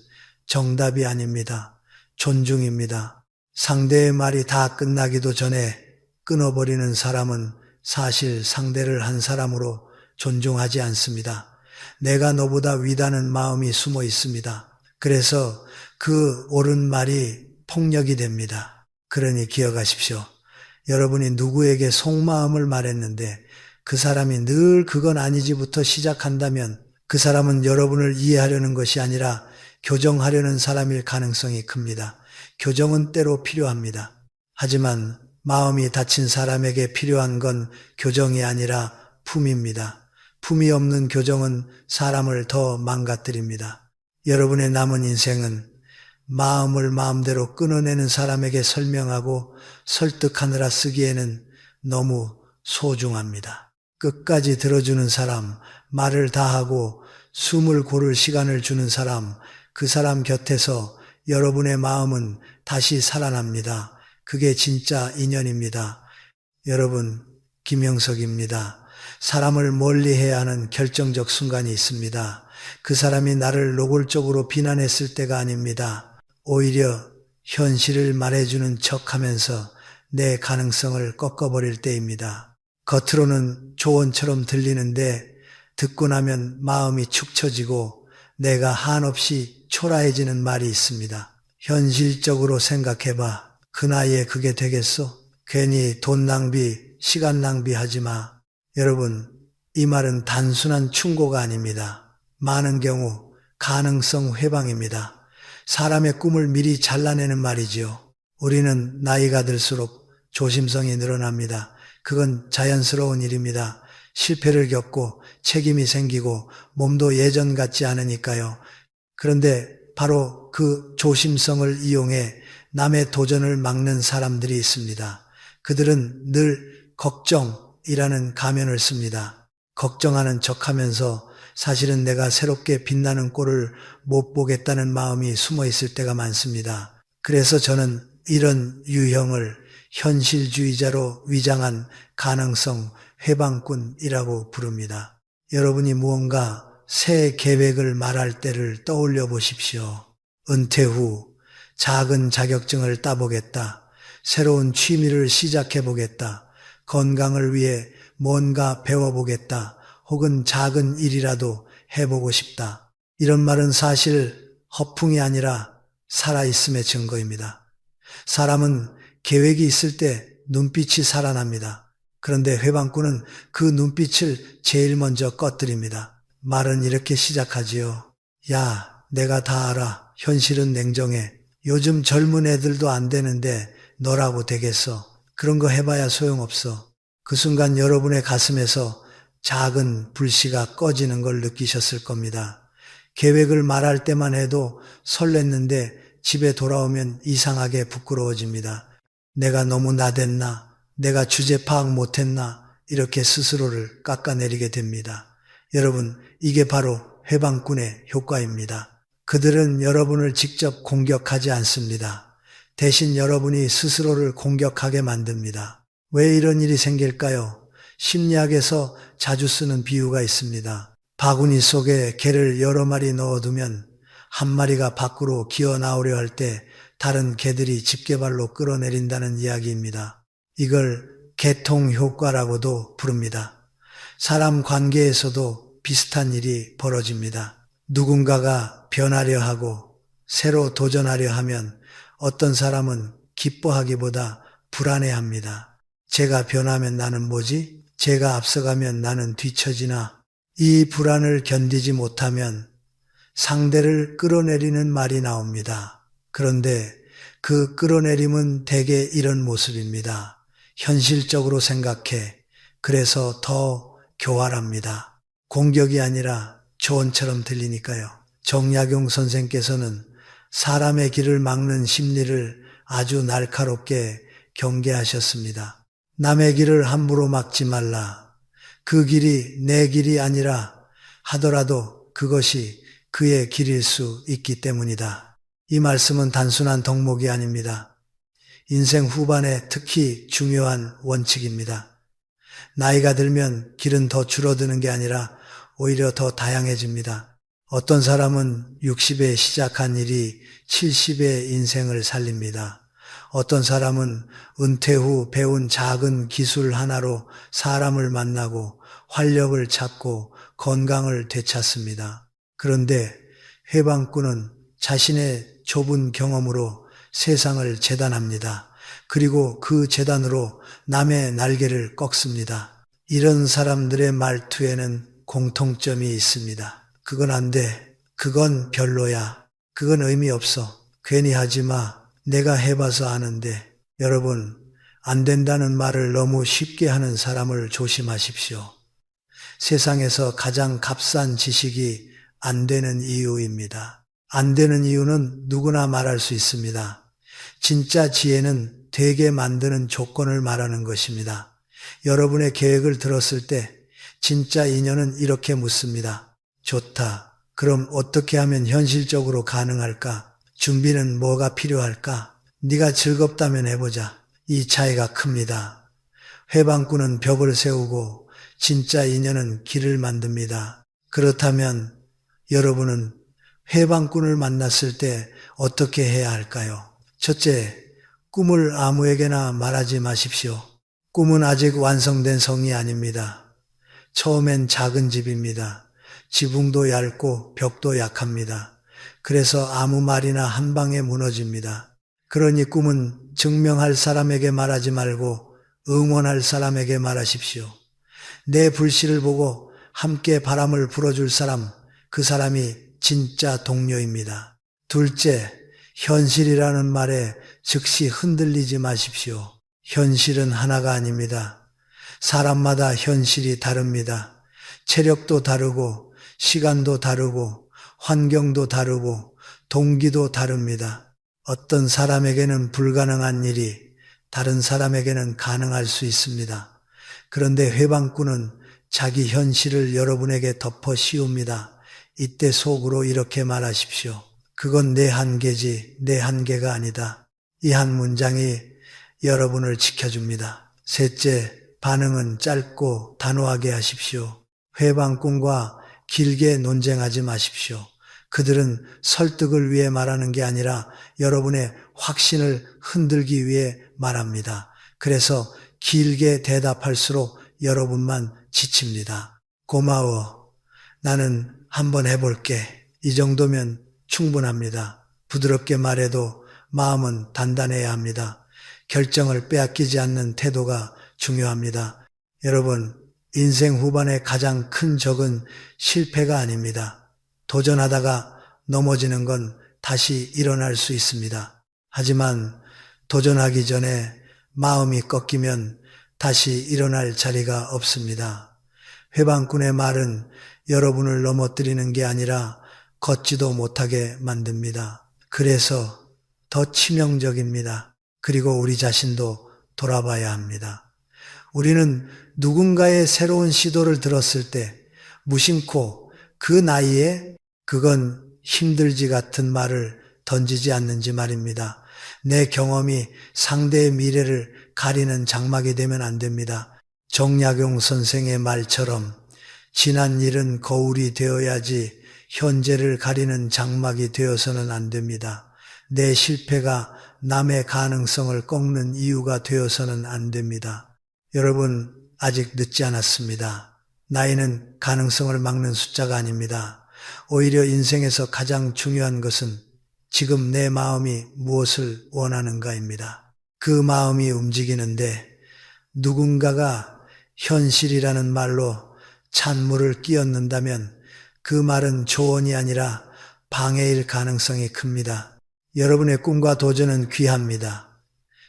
정답이 아닙니다. 존중입니다. 상대의 말이 다 끝나기도 전에 끊어버리는 사람은 사실 상대를 한 사람으로 존중하지 않습니다. 내가 너보다 위다는 마음이 숨어 있습니다. 그래서 그 옳은 말이 폭력이 됩니다. 그러니 기억하십시오. 여러분이 누구에게 속마음을 말했는데 그 사람이 늘 그건 아니지부터 시작한다면 그 사람은 여러분을 이해하려는 것이 아니라 교정하려는 사람일 가능성이 큽니다. 교정은 때로 필요합니다. 하지만 마음이 다친 사람에게 필요한 건 교정이 아니라 품입니다. 품이 없는 교정은 사람을 더 망가뜨립니다. 여러분의 남은 인생은 마음을 마음대로 끊어내는 사람에게 설명하고 설득하느라 쓰기에는 너무 소중합니다. 끝까지 들어주는 사람, 말을 다하고 숨을 고를 시간을 주는 사람, 그 사람 곁에서 여러분의 마음은 다시 살아납니다. 그게 진짜 인연입니다. 여러분, 김영석입니다. 사람을 멀리해야 하는 결정적 순간이 있습니다. 그 사람이 나를 노골적으로 비난했을 때가 아닙니다. 오히려 현실을 말해주는 척하면서 내 가능성을 꺾어버릴 때입니다. 겉으로는 조언처럼 들리는데 듣고 나면 마음이 축 처지고 내가 한없이 초라해지는 말이 있습니다. 현실적으로 생각해봐. 그 나이에 그게 되겠어? 괜히 돈 낭비, 시간 낭비하지 마. 여러분, 이 말은 단순한 충고가 아닙니다. 많은 경우 가능성 회방입니다. 사람의 꿈을 미리 잘라내는 말이지요. 우리는 나이가 들수록 조심성이 늘어납니다. 그건 자연스러운 일입니다. 실패를 겪고 책임이 생기고 몸도 예전 같지 않으니까요. 그런데 바로 그 조심성을 이용해 남의 도전을 막는 사람들이 있습니다. 그들은 늘 걱정이라는 가면을 씁니다. 걱정하는 척하면서 사실은 내가 새롭게 빛나는 꼴을 못 보겠다는 마음이 숨어 있을 때가 많습니다. 그래서 저는 이런 유형을 현실주의자로 위장한 가능성 회방꾼이라고 부릅니다. 여러분이 무언가 새 계획을 말할 때를 떠올려 보십시오. 은퇴 후 작은 자격증을 따보겠다. 새로운 취미를 시작해 보겠다. 건강을 위해 뭔가 배워보겠다. 혹은 작은 일이라도 해보고 싶다. 이런 말은 사실 허풍이 아니라 살아있음의 증거입니다. 사람은 계획이 있을 때 눈빛이 살아납니다. 그런데 회방꾼은 그 눈빛을 제일 먼저 꺼뜨립니다. 말은 이렇게 시작하지요. 야, 내가 다 알아. 현실은 냉정해. 요즘 젊은 애들도 안 되는데 너라고 되겠어. 그런 거 해봐야 소용없어. 그 순간 여러분의 가슴에서 작은 불씨가 꺼지는 걸 느끼셨을 겁니다. 계획을 말할 때만 해도 설렜는데 집에 돌아오면 이상하게 부끄러워집니다. 내가 너무 나댔나? 내가 주제 파악 못했나? 이렇게 스스로를 깎아내리게 됩니다. 여러분, 이게 바로 회방꾼의 효과입니다. 그들은 여러분을 직접 공격하지 않습니다. 대신 여러분이 스스로를 공격하게 만듭니다. 왜 이런 일이 생길까요? 심리학에서 자주 쓰는 비유가 있습니다. 바구니 속에 개를 여러 마리 넣어두면 한 마리가 밖으로 기어 나오려 할 때 다른 개들이 집게발로 끌어내린다는 이야기입니다. 이걸 개통 효과라고도 부릅니다. 사람 관계에서도 비슷한 일이 벌어집니다. 누군가가 변하려 하고 새로 도전하려 하면 어떤 사람은 기뻐하기보다 불안해합니다. 제가 변하면 나는 뭐지? 제가 앞서가면 나는 뒤처지나? 이 불안을 견디지 못하면 상대를 끌어내리는 말이 나옵니다. 그런데 그 끌어내림은 대개 이런 모습입니다. 현실적으로 생각해. 그래서 더 교활합니다. 공격이 아니라 조언처럼 들리니까요. 정약용 선생께서는 사람의 길을 막는 심리를 아주 날카롭게 경계하셨습니다. 남의 길을 함부로 막지 말라. 그 길이 내 길이 아니라 하더라도 그것이 그의 길일 수 있기 때문이다. 이 말씀은 단순한 덕목이 아닙니다. 인생 후반에 특히 중요한 원칙입니다. 나이가 들면 길은 더 줄어드는 게 아니라 오히려 더 다양해집니다. 어떤 사람은 60에 시작한 일이 70의 인생을 살립니다. 어떤 사람은 은퇴 후 배운 작은 기술 하나로 사람을 만나고 활력을 찾고 건강을 되찾습니다. 그런데 회방꾼은 자신의 좁은 경험으로 세상을 재단합니다. 그리고 그 재단으로 남의 날개를 꺾습니다. 이런 사람들의 말투에는 공통점이 있습니다. 그건 안 돼. 그건 별로야. 그건 의미 없어. 괜히 하지 마. 내가 해봐서 아는데. 여러분, 안 된다는 말을 너무 쉽게 하는 사람을 조심하십시오. 세상에서 가장 값싼 지식이 안 되는 이유입니다. 안 되는 이유는 누구나 말할 수 있습니다. 진짜 지혜는 되게 만드는 조건을 말하는 것입니다. 여러분의 계획을 들었을 때 진짜 인연은 이렇게 묻습니다. 좋다. 그럼 어떻게 하면 현실적으로 가능할까? 준비는 뭐가 필요할까? 네가 즐겁다면 해보자. 이 차이가 큽니다. 회방꾼은 벽을 세우고 진짜 인연은 길을 만듭니다. 그렇다면 여러분은 회방꾼을 만났을 때 어떻게 해야 할까요? 첫째, 꿈을 아무에게나 말하지 마십시오. 꿈은 아직 완성된 성이 아닙니다. 처음엔 작은 집입니다. 지붕도 얇고 벽도 약합니다. 그래서 아무 말이나 한 방에 무너집니다. 그러니 꿈은 증명할 사람에게 말하지 말고 응원할 사람에게 말하십시오. 내 불씨를 보고 함께 바람을 불어줄 사람, 그 사람이 진짜 동료입니다. 둘째, 현실이라는 말에 즉시 흔들리지 마십시오. 현실은 하나가 아닙니다. 사람마다 현실이 다릅니다. 체력도 다르고 시간도 다르고 환경도 다르고 동기도 다릅니다. 어떤 사람에게는 불가능한 일이 다른 사람에게는 가능할 수 있습니다. 그런데 회방꾼은 자기 현실을 여러분에게 덮어 씌웁니다. 이때 속으로 이렇게 말하십시오. 그건 내 한계지 내 한계가 아니다. 이 한 문장이 여러분을 지켜줍니다. 셋째, 반응은 짧고 단호하게 하십시오. 회방꾼과 길게 논쟁하지 마십시오. 그들은 설득을 위해 말하는 게 아니라 여러분의 확신을 흔들기 위해 말합니다. 그래서 길게 대답할수록 여러분만 지칩니다. 고마워. 나는 한번 해볼게. 이 정도면 충분합니다. 부드럽게 말해도 마음은 단단해야 합니다. 결정을 빼앗기지 않는 태도가 중요합니다. 여러분, 인생 후반의 가장 큰 적은 실패가 아닙니다. 도전하다가 넘어지는 건 다시 일어날 수 있습니다. 하지만 도전하기 전에 마음이 꺾이면 다시 일어날 자리가 없습니다. 회방꾼의 말은 여러분을 넘어뜨리는 게 아니라 걷지도 못하게 만듭니다. 그래서 더 치명적입니다. 그리고 우리 자신도 돌아봐야 합니다. 우리는 누군가의 새로운 시도를 들었을 때 무심코 그 나이에 그건 힘들지 같은 말을 던지지 않는지 말입니다. 내 경험이 상대의 미래를 가리는 장막이 되면 안 됩니다. 정약용 선생의 말처럼 지난 일은 거울이 되어야지 현재를 가리는 장막이 되어서는 안 됩니다. 내 실패가 남의 가능성을 꺾는 이유가 되어서는 안 됩니다. 여러분, 아직 늦지 않았습니다. 나이는 가능성을 막는 숫자가 아닙니다. 오히려 인생에서 가장 중요한 것은 지금 내 마음이 무엇을 원하는가입니다. 그 마음이 움직이는데 누군가가 현실이라는 말로 찬물을 끼얹는다면 그 말은 조언이 아니라 방해일 가능성이 큽니다. 여러분의 꿈과 도전은 귀합니다.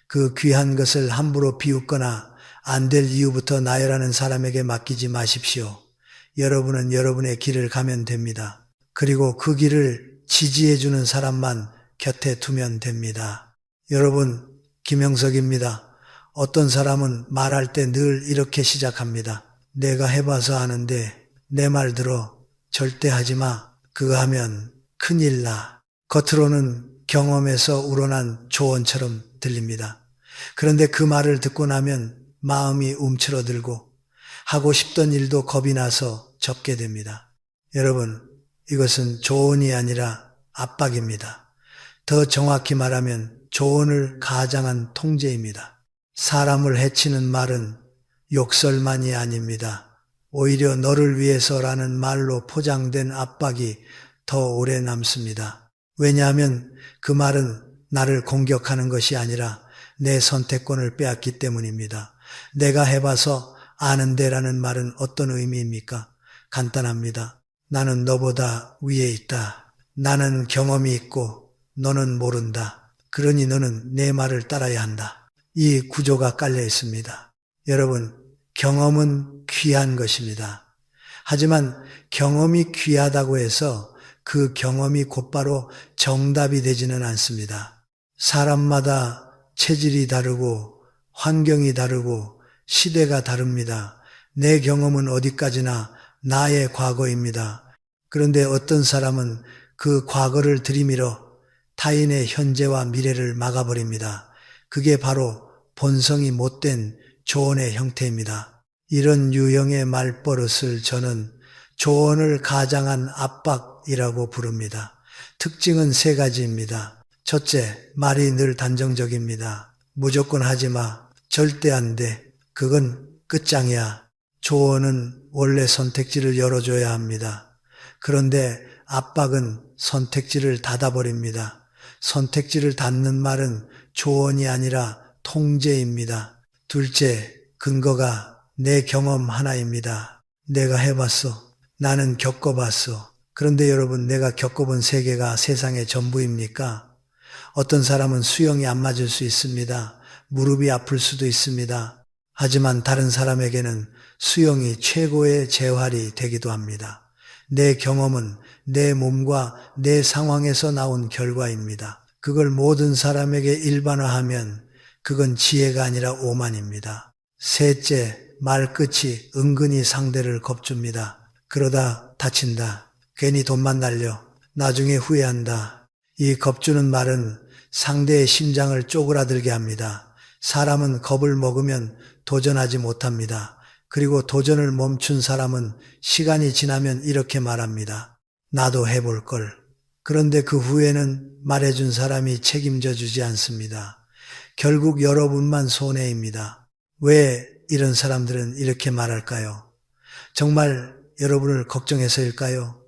그 귀한 것을 함부로 비웃거나 안 될 이유부터 나열하는 사람에게 맡기지 마십시오. 여러분은 여러분의 길을 가면 됩니다. 그리고 그 길을 지지해주는 사람만 곁에 두면 됩니다. 여러분, 김영석입니다. 어떤 사람은 말할 때 늘 이렇게 시작합니다. 내가 해봐서 아는데 내 말 들어. 절대 하지 마. 그거 하면 큰일 나. 겉으로는 경험에서 우러난 조언처럼 들립니다. 그런데 그 말을 듣고 나면 마음이 움츠러들고 하고 싶던 일도 겁이 나서 접게 됩니다. 여러분, 이것은 조언이 아니라 압박입니다. 더 정확히 말하면 조언을 가장한 통제입니다. 사람을 해치는 말은 욕설만이 아닙니다. 오히려 너를 위해서라는 말로 포장된 압박이 더 오래 남습니다. 왜냐하면 그 말은 나를 공격하는 것이 아니라 내 선택권을 빼앗기 때문입니다. 내가 해봐서 아는데라는 말은 어떤 의미입니까? 간단합니다. 나는 너보다 위에 있다. 나는 경험이 있고 너는 모른다. 그러니 너는 내 말을 따라야 한다. 이 구조가 깔려 있습니다. 여러분, 경험은 귀한 것입니다. 하지만 경험이 귀하다고 해서 그 경험이 곧바로 정답이 되지는 않습니다. 사람마다 체질이 다르고 환경이 다르고 시대가 다릅니다. 내 경험은 어디까지나 나의 과거입니다. 그런데 어떤 사람은 그 과거를 들이밀어 타인의 현재와 미래를 막아버립니다. 그게 바로 본성이 못된 조언의 형태입니다. 이런 유형의 말버릇을 저는 조언을 가장한 압박이라고 부릅니다. 특징은 세 가지입니다. 첫째, 말이 늘 단정적입니다. 무조건 하지 마. 절대 안 돼. 그건 끝장이야. 조언은 원래 선택지를 열어줘야 합니다. 그런데 압박은 선택지를 닫아버립니다. 선택지를 닫는 말은 조언이 아니라 통제입니다. 둘째, 근거가 내 경험 하나입니다. 내가 해봤어. 나는 겪어봤어. 그런데 여러분, 내가 겪어본 세계가 세상의 전부입니까? 어떤 사람은 수영이 안 맞을 수 있습니다. 무릎이 아플 수도 있습니다. 하지만 다른 사람에게는 수영이 최고의 재활이 되기도 합니다. 내 경험은 내 몸과 내 상황에서 나온 결과입니다. 그걸 모든 사람에게 일반화하면 그건 지혜가 아니라 오만입니다. 셋째, 말끝이 은근히 상대를 겁줍니다. 그러다 다친다. 괜히 돈만 날려. 나중에 후회한다. 이 겁주는 말은 상대의 심장을 쪼그라들게 합니다. 사람은 겁을 먹으면 도전하지 못합니다. 그리고 도전을 멈춘 사람은 시간이 지나면 이렇게 말합니다. 나도 해볼 걸. 그런데 그 후에는 말해준 사람이 책임져 주지 않습니다. 결국 여러분만 손해입니다. 왜 이런 사람들은 이렇게 말할까요? 정말 여러분을 걱정해서일까요?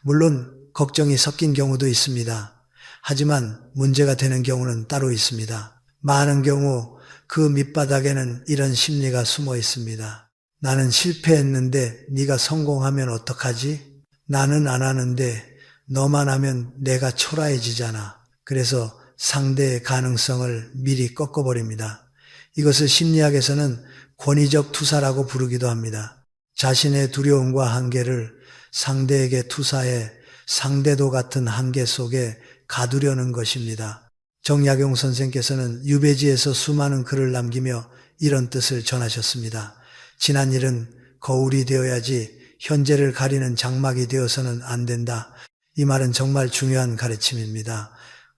물론 걱정이 섞인 경우도 있습니다. 하지만 문제가 되는 경우는 따로 있습니다. 많은 경우 그 밑바닥에는 이런 심리가 숨어 있습니다. 나는 실패했는데 네가 성공하면 어떡하지? 나는 안 하는데 너만 하면 내가 초라해지잖아. 그래서 상대의 가능성을 미리 꺾어버립니다. 이것을 심리학에서는 권위적 투사라고 부르기도 합니다. 자신의 두려움과 한계를 상대에게 투사해 상대도 같은 한계 속에 가두려는 것입니다. 정약용 선생께서는 유배지에서 수많은 글을 남기며 이런 뜻을 전하셨습니다. 지난 일은 거울이 되어야지 현재를 가리는 장막이 되어서는 안 된다. 이 말은 정말 중요한 가르침입니다.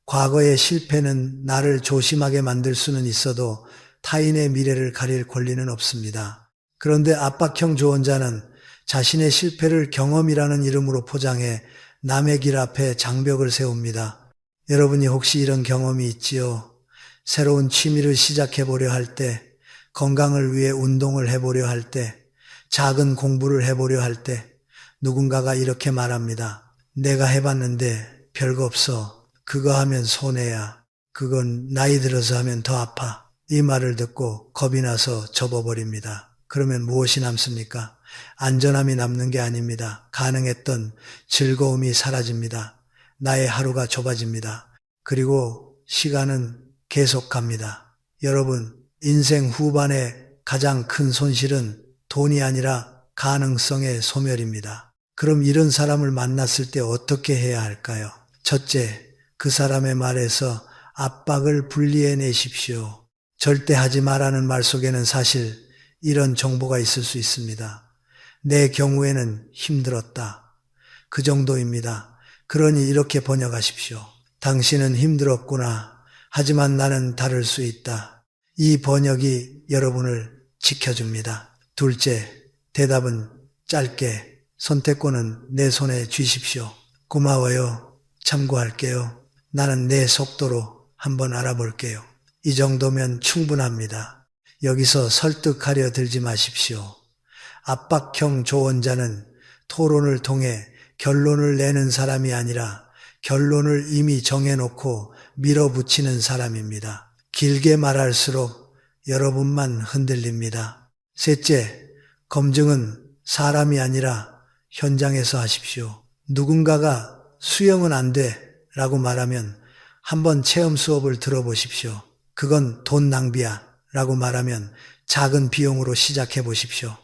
과거의 실패는 나를 조심하게 만들 수는 있어도 타인의 미래를 가릴 권리는 없습니다. 그런데 압박형 조언자는 자신의 실패를 경험이라는 이름으로 포장해 남의 길 앞에 장벽을 세웁니다. 여러분이 혹시 이런 경험이 있지요? 새로운 취미를 시작해 보려 할 때, 건강을 위해 운동을 해보려 할 때, 작은 공부를 해보려 할 때, 누군가가 이렇게 말합니다. 내가 해봤는데 별거 없어. 그거 하면 손해야. 그건 나이 들어서 하면 더 아파. 이 말을 듣고 겁이 나서 접어버립니다. 그러면 무엇이 남습니까? 안전함이 남는 게 아닙니다. 가능했던 즐거움이 사라집니다. 나의 하루가 좁아집니다. 그리고 시간은 계속 갑니다. 여러분, 인생 후반의 가장 큰 손실은 돈이 아니라 가능성의 소멸입니다. 그럼 이런 사람을 만났을 때 어떻게 해야 할까요? 첫째, 그 사람의 말에서 압박을 분리해내십시오. 절대 하지 말라는 말 속에는 사실 이런 정보가 있을 수 있습니다. 내 경우에는 힘들었다. 그 정도입니다. 그러니 이렇게 번역하십시오. 당신은 힘들었구나. 하지만 나는 다를 수 있다. 이 번역이 여러분을 지켜줍니다. 둘째, 대답은 짧게 선택권은 내 손에 쥐십시오. 고마워요. 참고할게요. 나는 내 속도로 한번 알아볼게요. 이 정도면 충분합니다. 여기서 설득하려 들지 마십시오. 압박형 조언자는 토론을 통해 결론을 내는 사람이 아니라 결론을 이미 정해놓고 밀어붙이는 사람입니다. 길게 말할수록 여러분만 흔들립니다. 셋째, 검증은 사람이 아니라 현장에서 하십시오. 누군가가 수영은 안 돼 라고 말하면 한번 체험 수업을 들어보십시오. 그건 돈 낭비야 라고 말하면 작은 비용으로 시작해 보십시오.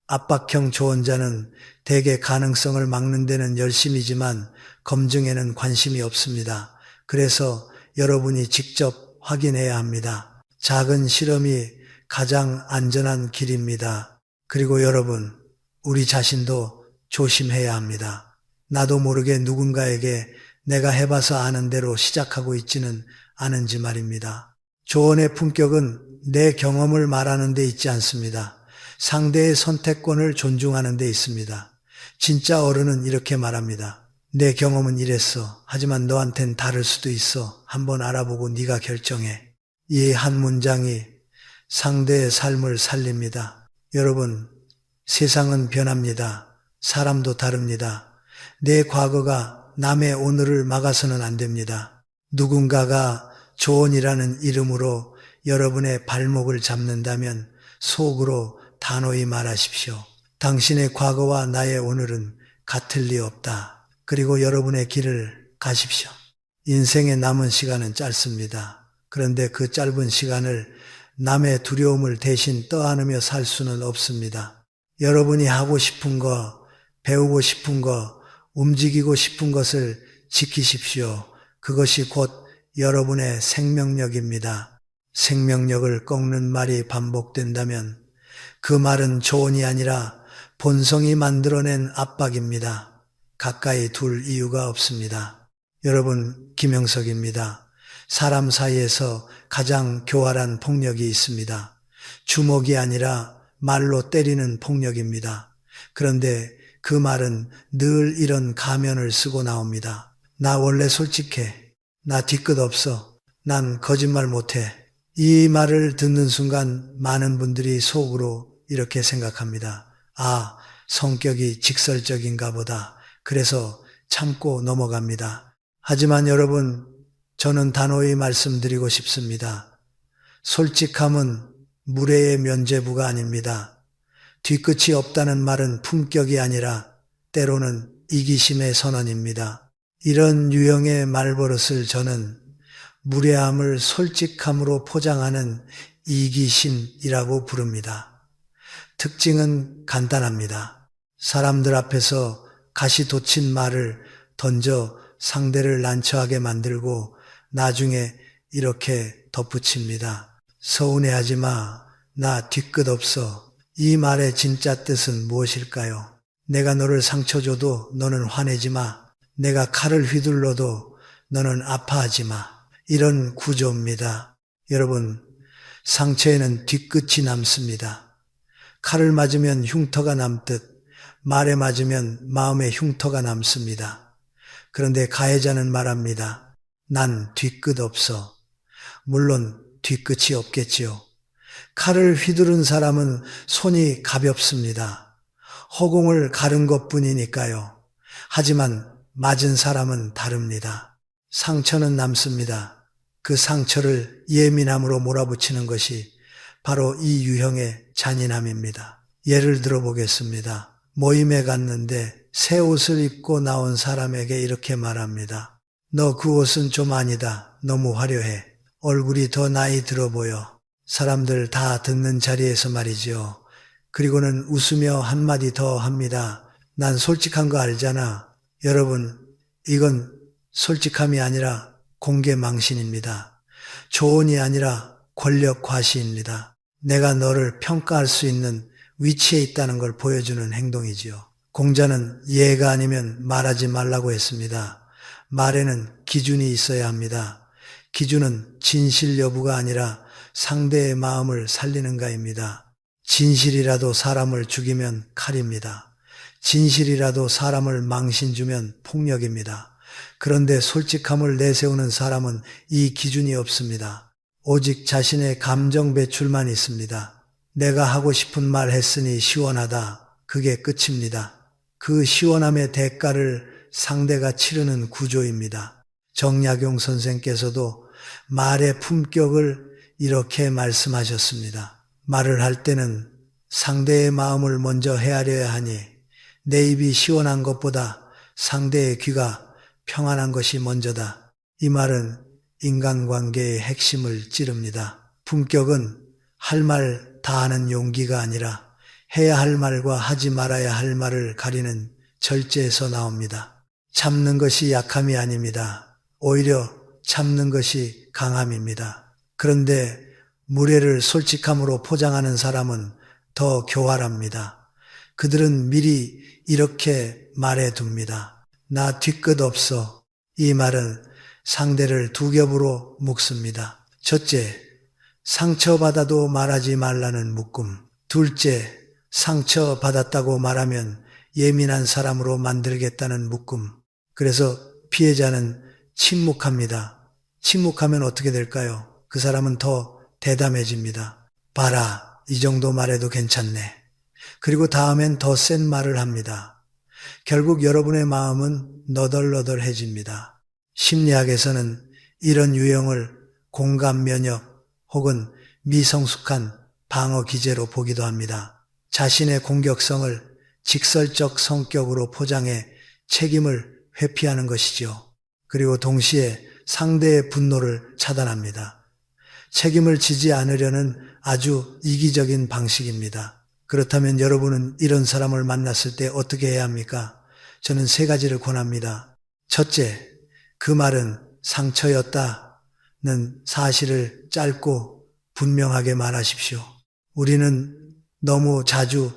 압박형 조언자는 대개 가능성을 막는 데는 열심이지만 검증에는 관심이 없습니다. 그래서 여러분이 직접 확인해야 합니다. 작은 실험이 가장 안전한 길입니다. 그리고 여러분, 우리 자신도 조심해야 합니다. 나도 모르게 누군가에게 내가 해봐서 아는 대로 시작하고 있지는 않은지 말입니다. 조언의 품격은 내 경험을 말하는 데 있지 않습니다. 상대의 선택권을 존중하는 데 있습니다. 진짜 어른은 이렇게 말합니다. 내 경험은 이랬어. 하지만 너한텐 다를 수도 있어. 한번 알아보고 네가 결정해. 이 한 문장이 상대의 삶을 살립니다. 여러분, 세상은 변합니다. 사람도 다릅니다. 내 과거가 남의 오늘을 막아서는 안 됩니다. 누군가가 조언이라는 이름으로 여러분의 발목을 잡는다면 속으로 단호히 말하십시오. 당신의 과거와 나의 오늘은 같을 리 없다. 그리고 여러분의 길을 가십시오. 인생의 남은 시간은 짧습니다. 그런데 그 짧은 시간을 남의 두려움을 대신 떠안으며 살 수는 없습니다. 여러분이 하고 싶은 거, 배우고 싶은 거, 움직이고 싶은 것을 지키십시오. 그것이 곧 여러분의 생명력입니다. 생명력을 꺾는 말이 반복된다면 그 말은 조언이 아니라 본성이 만들어낸 압박입니다. 가까이 둘 이유가 없습니다. 여러분, 김영석입니다. 사람 사이에서 가장 교활한 폭력이 있습니다. 주먹이 아니라 말로 때리는 폭력입니다. 그런데 그 말은 늘 이런 가면을 쓰고 나옵니다. 나 원래 솔직해. 나 뒤끝 없어. 난 거짓말 못해. 이 말을 듣는 순간 많은 분들이 속으로 이렇게 생각합니다. 아, 성격이 직설적인가 보다. 그래서 참고 넘어갑니다. 하지만 여러분, 저는 단호히 말씀드리고 싶습니다. 솔직함은 무례의 면죄부가 아닙니다. 뒤끝이 없다는 말은 품격이 아니라 때로는 이기심의 선언입니다. 이런 유형의 말버릇을 저는 무례함을 솔직함으로 포장하는 이기심이라고 부릅니다. 특징은 간단합니다. 사람들 앞에서 가시 돋친 말을 던져 상대를 난처하게 만들고 나중에 이렇게 덧붙입니다. 서운해하지 마. 나 뒤끝 없어. 이 말의 진짜 뜻은 무엇일까요? 내가 너를 상처 줘도 너는 화내지 마. 내가 칼을 휘둘러도 너는 아파하지 마. 이런 구조입니다. 여러분, 상처에는 뒤끝이 남습니다. 칼을 맞으면 흉터가 남듯 말에 맞으면 마음에 흉터가 남습니다. 그런데 가해자는 말합니다. 난 뒤끝 없어. 물론 뒤끝이 없겠지요. 칼을 휘두른 사람은 손이 가볍습니다. 허공을 가른 것뿐이니까요. 하지만 맞은 사람은 다릅니다. 상처는 남습니다. 그 상처를 예민함으로 몰아붙이는 것이 바로 이 유형의 잔인함입니다. 예를 들어 보겠습니다. 모임에 갔는데 새 옷을 입고 나온 사람에게 이렇게 말합니다. 너 그 옷은 좀 아니다. 너무 화려해. 얼굴이 더 나이 들어 보여. 사람들 다 듣는 자리에서 말이죠. 그리고는 웃으며 한마디 더 합니다. 난 솔직한 거 알잖아. 여러분, 이건 솔직함이 아니라 공개망신입니다. 조언이 아니라 권력 과시입니다. 내가 너를 평가할 수 있는 위치에 있다는 걸 보여주는 행동이지요. 공자는 예가 아니면 말하지 말라고 했습니다. 말에는 기준이 있어야 합니다. 기준은 진실 여부가 아니라 상대의 마음을 살리는가입니다. 진실이라도 사람을 죽이면 칼입니다. 진실이라도 사람을 망신 주면 폭력입니다. 그런데 솔직함을 내세우는 사람은 이 기준이 없습니다. 오직 자신의 감정 배출만 있습니다. 내가 하고 싶은 말 했으니 시원하다. 그게 끝입니다. 그 시원함의 대가를 상대가 치르는 구조입니다. 정약용 선생께서도 말의 품격을 이렇게 말씀하셨습니다. 말을 할 때는 상대의 마음을 먼저 헤아려야 하니 내 입이 시원한 것보다 상대의 귀가 평안한 것이 먼저다. 이 말은 인간관계의 핵심을 찌릅니다. 품격은 할 말 다 하는 용기가 아니라 해야 할 말과 하지 말아야 할 말을 가리는 절제에서 나옵니다. 참는 것이 약함이 아닙니다. 오히려 참는 것이 강함입니다. 그런데 무례를 솔직함으로 포장하는 사람은 더 교활합니다. 그들은 미리 이렇게 말해둡니다. 나 뒤끝 없어. 이 말은 상대를 두 겹으로 묶습니다. 첫째, 상처받아도 말하지 말라는 묶음. 둘째, 상처받았다고 말하면 예민한 사람으로 만들겠다는 묶음. 그래서 피해자는 침묵합니다. 침묵하면 어떻게 될까요? 그 사람은 더 대담해집니다. 봐라, 이 정도 말해도 괜찮네. 그리고 다음엔 더 센 말을 합니다. 결국 여러분의 마음은 너덜너덜해집니다. 심리학에서는 이런 유형을 공감 면역 혹은 미성숙한 방어 기제로 보기도 합니다. 자신의 공격성을 직설적 성격으로 포장해 책임을 회피하는 것이죠. 그리고 동시에 상대의 분노를 차단합니다. 책임을 지지 않으려는 아주 이기적인 방식입니다. 그렇다면 여러분은 이런 사람을 만났을 때 어떻게 해야 합니까? 저는 세 가지를 권합니다. 첫째, 그 말은 상처였다는 사실을 짧고 분명하게 말하십시오. 우리는 너무 자주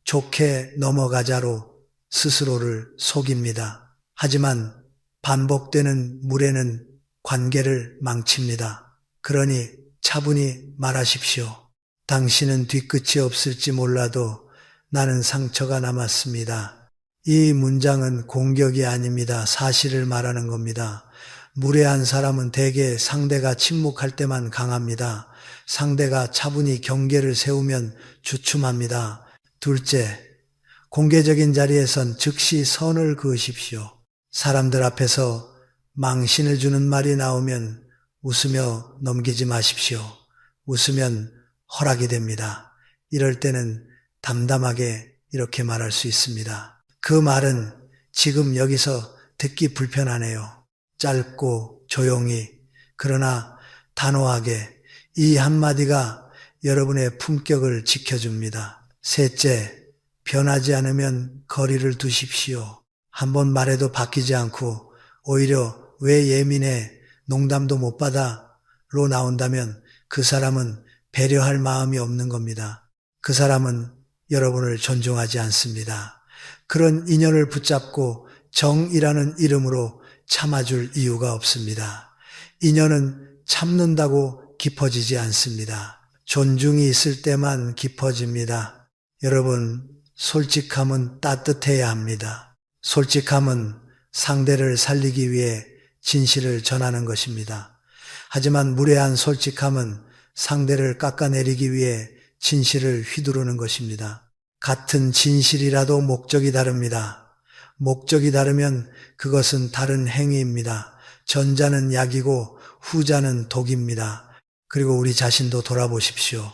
좋게 넘어가자로 스스로를 속입니다. 하지만 반복되는 무례는 관계를 망칩니다. 그러니 차분히 말하십시오. 당신은 뒤끝이 없을지 몰라도 나는 상처가 남았습니다. 이 문장은 공격이 아닙니다. 사실을 말하는 겁니다. 무례한 사람은 대개 상대가 침묵할 때만 강합니다. 상대가 차분히 경계를 세우면 주춤합니다. 둘째, 공개적인 자리에선 즉시 선을 그으십시오. 사람들 앞에서 망신을 주는 말이 나오면 웃으며 넘기지 마십시오. 웃으면 허락이 됩니다. 이럴 때는 담담하게 이렇게 말할 수 있습니다. 그 말은 지금 여기서 듣기 불편하네요. 짧고 조용히, 그러나 단호하게 이 한마디가 여러분의 품격을 지켜줍니다. 셋째, 변하지 않으면 거리를 두십시오. 한번 말해도 바뀌지 않고 오히려 왜 예민해, 농담도 못 받아로 나온다면 그 사람은 배려할 마음이 없는 겁니다. 그 사람은 여러분을 존중하지 않습니다. 그런 인연을 붙잡고 정이라는 이름으로 참아줄 이유가 없습니다. 인연은 참는다고 깊어지지 않습니다. 존중이 있을 때만 깊어집니다. 여러분, 솔직함은 따뜻해야 합니다. 솔직함은 상대를 살리기 위해 진실을 전하는 것입니다. 하지만 무례한 솔직함은 상대를 깎아내리기 위해 진실을 휘두르는 것입니다. 같은 진실이라도 목적이 다릅니다. 목적이 다르면 그것은 다른 행위입니다. 전자는 약이고 후자는 독입니다. 그리고 우리 자신도 돌아보십시오.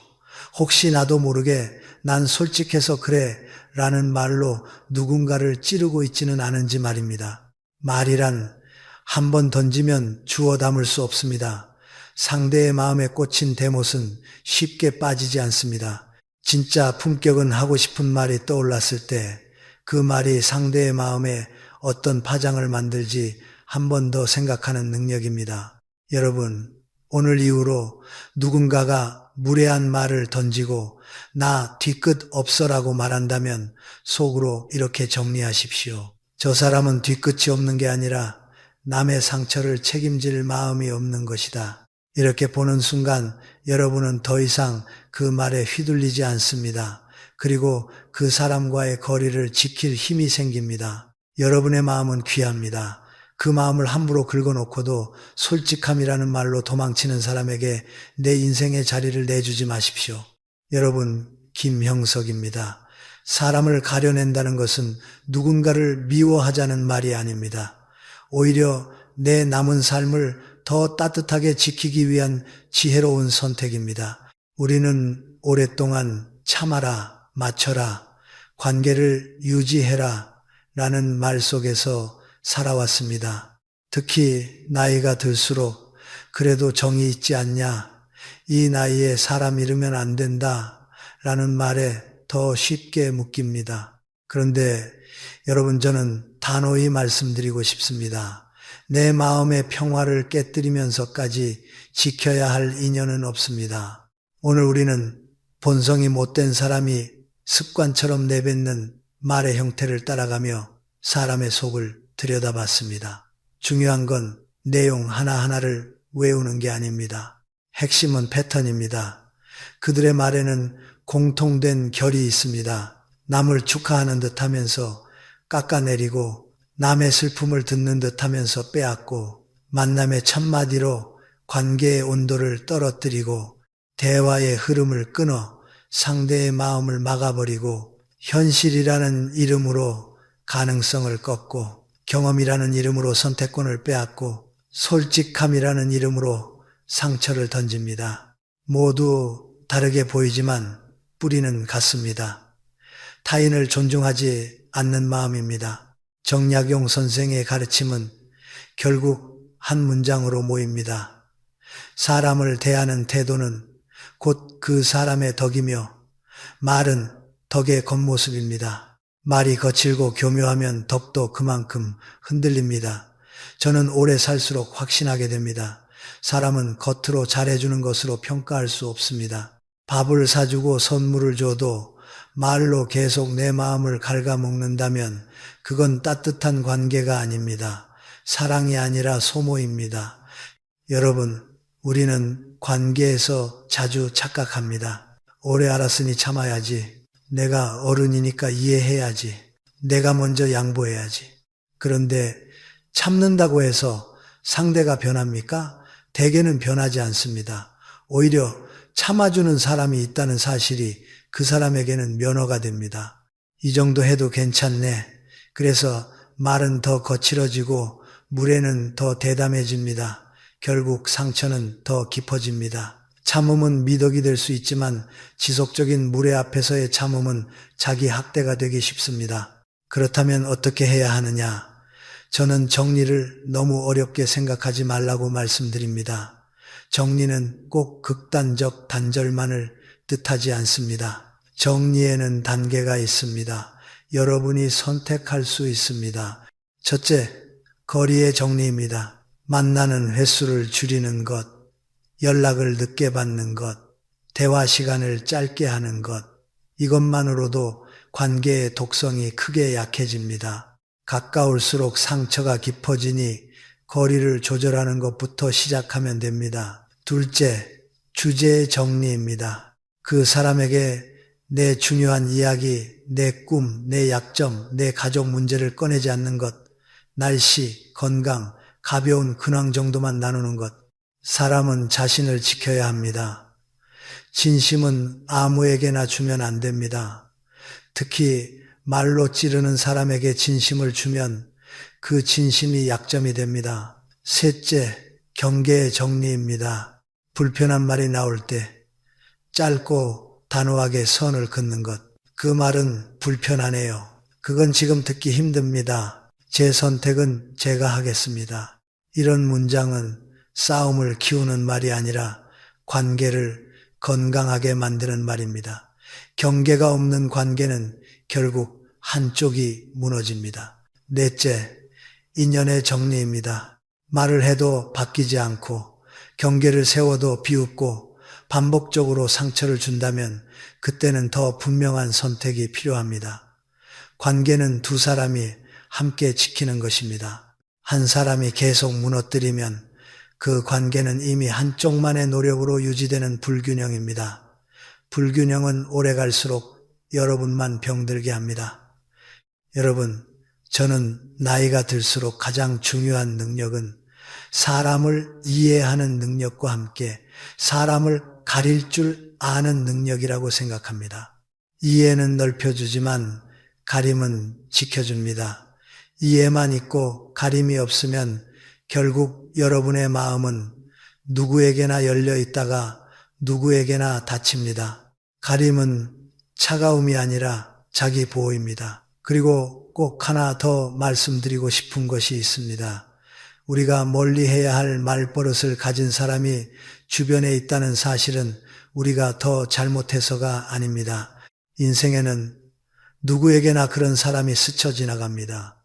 혹시 나도 모르게 난 솔직해서 그래 라는 말로 누군가를 찌르고 있지는 않은지 말입니다. 말이란 한 번 던지면 주워 담을 수 없습니다. 상대의 마음에 꽂힌 대못은 쉽게 빠지지 않습니다. 진짜 품격은 하고 싶은 말이 떠올랐을 때 그 말이 상대의 마음에 어떤 파장을 만들지 한 번 더 생각하는 능력입니다. 여러분, 오늘 이후로 누군가가 무례한 말을 던지고 나 뒤끝 없어라고 말한다면 속으로 이렇게 정리하십시오. 저 사람은 뒤끝이 없는 게 아니라 남의 상처를 책임질 마음이 없는 것이다. 이렇게 보는 순간 여러분은 더 이상 그 말에 휘둘리지 않습니다. 그리고 그 사람과의 거리를 지킬 힘이 생깁니다. 여러분의 마음은 귀합니다. 그 마음을 함부로 긁어놓고도 솔직함이라는 말로 도망치는 사람에게 내 인생의 자리를 내주지 마십시오. 여러분, 김형석입니다. 사람을 가려낸다는 것은 누군가를 미워하자는 말이 아닙니다. 오히려 내 남은 삶을 더 따뜻하게 지키기 위한 지혜로운 선택입니다. 우리는 오랫동안 참아라, 맞춰라, 관계를 유지해라 라는 말 속에서 살아왔습니다. 특히 나이가 들수록 그래도 정이 있지 않냐, 이 나이에 사람 잃으면 안 된다 라는 말에 더 쉽게 묶입니다. 그런데 여러분, 저는 단호히 말씀드리고 싶습니다. 내 마음의 평화를 깨뜨리면서까지 지켜야 할 인연은 없습니다. 오늘 우리는 본성이 못된 사람이 습관처럼 내뱉는 말의 형태를 따라가며 사람의 속을 들여다봤습니다. 중요한 건 내용 하나하나를 외우는 게 아닙니다. 핵심은 패턴입니다. 그들의 말에는 공통된 결이 있습니다. 남을 축하하는 듯 하면서 깎아내리고, 남의 슬픔을 듣는 듯 하면서 빼앗고, 만남의 첫마디로 관계의 온도를 떨어뜨리고, 대화의 흐름을 끊어 상대의 마음을 막아버리고, 현실이라는 이름으로 가능성을 꺾고, 경험이라는 이름으로 선택권을 빼앗고, 솔직함이라는 이름으로 상처를 던집니다. 모두 다르게 보이지만 뿌리는 같습니다. 타인을 존중하지 않는 마음입니다. 정약용 선생의 가르침은 결국 한 문장으로 모입니다. 사람을 대하는 태도는 곧 그 사람의 덕이며 말은 덕의 겉모습입니다. 말이 거칠고 교묘하면 덕도 그만큼 흔들립니다. 저는 오래 살수록 확신하게 됩니다. 사람은 겉으로 잘해주는 것으로 평가할 수 없습니다. 밥을 사주고 선물을 줘도 말로 계속 내 마음을 갉아먹는다면 그건 따뜻한 관계가 아닙니다. 사랑이 아니라 소모입니다. 여러분, 우리는 관계에서 자주 착각합니다. 오래 알았으니 참아야지. 내가 어른이니까 이해해야지. 내가 먼저 양보해야지. 그런데 참는다고 해서 상대가 변합니까? 대개는 변하지 않습니다. 오히려 참아주는 사람이 있다는 사실이 그 사람에게는 면허가 됩니다. 이 정도 해도 괜찮네. 그래서 말은 더 거칠어지고 무례는 더 대담해집니다. 결국 상처는 더 깊어집니다. 참음은 미덕이 될 수 있지만 지속적인 무례 앞에서의 참음은 자기 학대가 되기 쉽습니다. 그렇다면 어떻게 해야 하느냐? 저는 정리를 너무 어렵게 생각하지 말라고 말씀드립니다. 정리는 꼭 극단적 단절만을 뜻하지 않습니다. 정리에는 단계가 있습니다. 여러분이 선택할 수 있습니다. 첫째, 거리의 정리입니다. 만나는 횟수를 줄이는 것, 연락을 늦게 받는 것, 대화 시간을 짧게 하는 것, 이것만으로도 관계의 독성이 크게 약해집니다. 가까울수록 상처가 깊어지니 거리를 조절하는 것부터 시작하면 됩니다. 둘째, 주제의 정리입니다. 그 사람에게 내 중요한 이야기, 내 꿈, 내 약점, 내 가족 문제를 꺼내지 않는 것, 날씨, 건강, 가벼운 근황 정도만 나누는 것. 사람은 자신을 지켜야 합니다. 진심은 아무에게나 주면 안 됩니다. 특히 말로 찌르는 사람에게 진심을 주면 그 진심이 약점이 됩니다. 셋째, 경계의 정리입니다. 불편한 말이 나올 때 짧고 단호하게 선을 긋는 것. 그 말은 불편하네요. 그건 지금 듣기 힘듭니다. 제 선택은 제가 하겠습니다. 이런 문장은 싸움을 키우는 말이 아니라 관계를 건강하게 만드는 말입니다. 경계가 없는 관계는 결국 한쪽이 무너집니다. 넷째, 인연의 정리입니다. 말을 해도 바뀌지 않고 경계를 세워도 비웃고 반복적으로 상처를 준다면 그때는 더 분명한 선택이 필요합니다. 관계는 두 사람이 함께 지키는 것입니다. 한 사람이 계속 무너뜨리면 그 관계는 이미 한쪽만의 노력으로 유지되는 불균형입니다. 불균형은 오래 갈수록 여러분만 병들게 합니다. 여러분, 저는 나이가 들수록 가장 중요한 능력은 사람을 이해하는 능력과 함께 사람을 가릴 줄 아는 능력이라고 생각합니다. 이해는 넓혀주지만 가림은 지켜줍니다. 이해만 있고 가림이 없으면 결국 여러분의 마음은 누구에게나 열려 있다가 누구에게나 닫힙니다. 가림은 차가움이 아니라 자기 보호입니다. 그리고 꼭 하나 더 말씀드리고 싶은 것이 있습니다. 우리가 멀리해야 할 말버릇을 가진 사람이 주변에 있다는 사실은 우리가 더 잘못해서가 아닙니다. 인생에는 누구에게나 그런 사람이 스쳐 지나갑니다.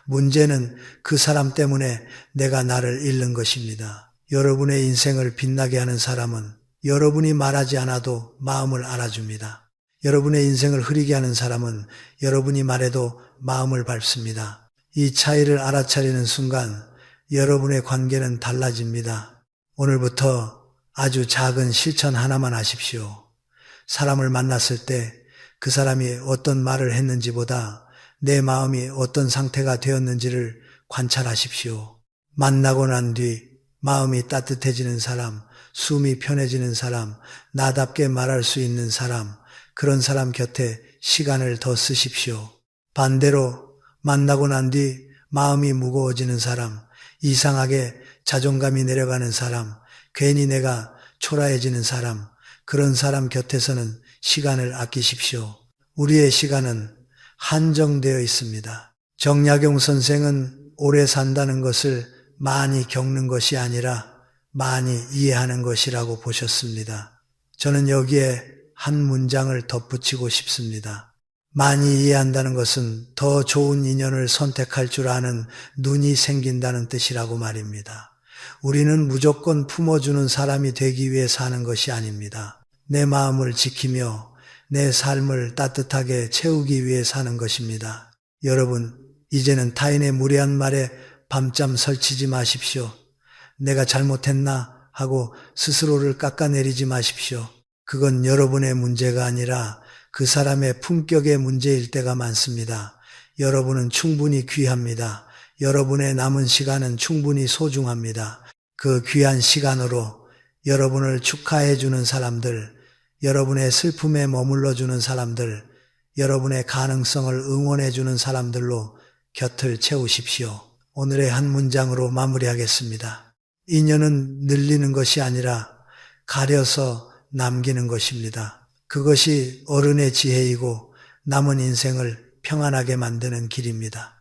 문제는 그 사람 때문에 내가 나를 잃는 것입니다. 여러분의 인생을 빛나게 하는 사람은 여러분이 말하지 않아도 마음을 알아줍니다. 여러분의 인생을 흐리게 하는 사람은 여러분이 말해도 마음을 밟습니다. 이 차이를 알아차리는 순간 여러분의 관계는 달라집니다. 오늘부터 아주 작은 실천 하나만 하십시오. 사람을 만났을 때 그 사람이 어떤 말을 했는지보다 내 마음이 어떤 상태가 되었는지를 관찰하십시오. 만나고 난 뒤 마음이 따뜻해지는 사람, 숨이 편해지는 사람, 나답게 말할 수 있는 사람, 그런 사람 곁에 시간을 더 쓰십시오. 반대로 만나고 난 뒤 마음이 무거워지는 사람, 이상하게 자존감이 내려가는 사람, 괜히 내가 초라해지는 사람, 그런 사람 곁에서는 시간을 아끼십시오. 우리의 시간은 한정되어 있습니다. 정약용 선생은 오래 산다는 것을 많이 겪는 것이 아니라 많이 이해하는 것이라고 보셨습니다. 저는 여기에 한 문장을 덧붙이고 싶습니다. 많이 이해한다는 것은 더 좋은 인연을 선택할 줄 아는 눈이 생긴다는 뜻이라고 말입니다. 우리는 무조건 품어주는 사람이 되기 위해 사는 것이 아닙니다. 내 마음을 지키며 내 삶을 따뜻하게 채우기 위해 사는 것입니다. 여러분, 이제는 타인의 무례한 말에 밤잠 설치지 마십시오. 내가 잘못했나 하고 스스로를 깎아내리지 마십시오. 그건 여러분의 문제가 아니라 그 사람의 품격의 문제일 때가 많습니다. 여러분은 충분히 귀합니다. 여러분의 남은 시간은 충분히 소중합니다. 그 귀한 시간으로 여러분을 축하해 주는 사람들, 여러분의 슬픔에 머물러 주는 사람들, 여러분의 가능성을 응원해 주는 사람들로 곁을 채우십시오. 오늘의 한 문장으로 마무리하겠습니다. 인연은 늘리는 것이 아니라 가려서 남기는 것입니다. 그것이 어른의 지혜이고 남은 인생을 평안하게 만드는 길입니다.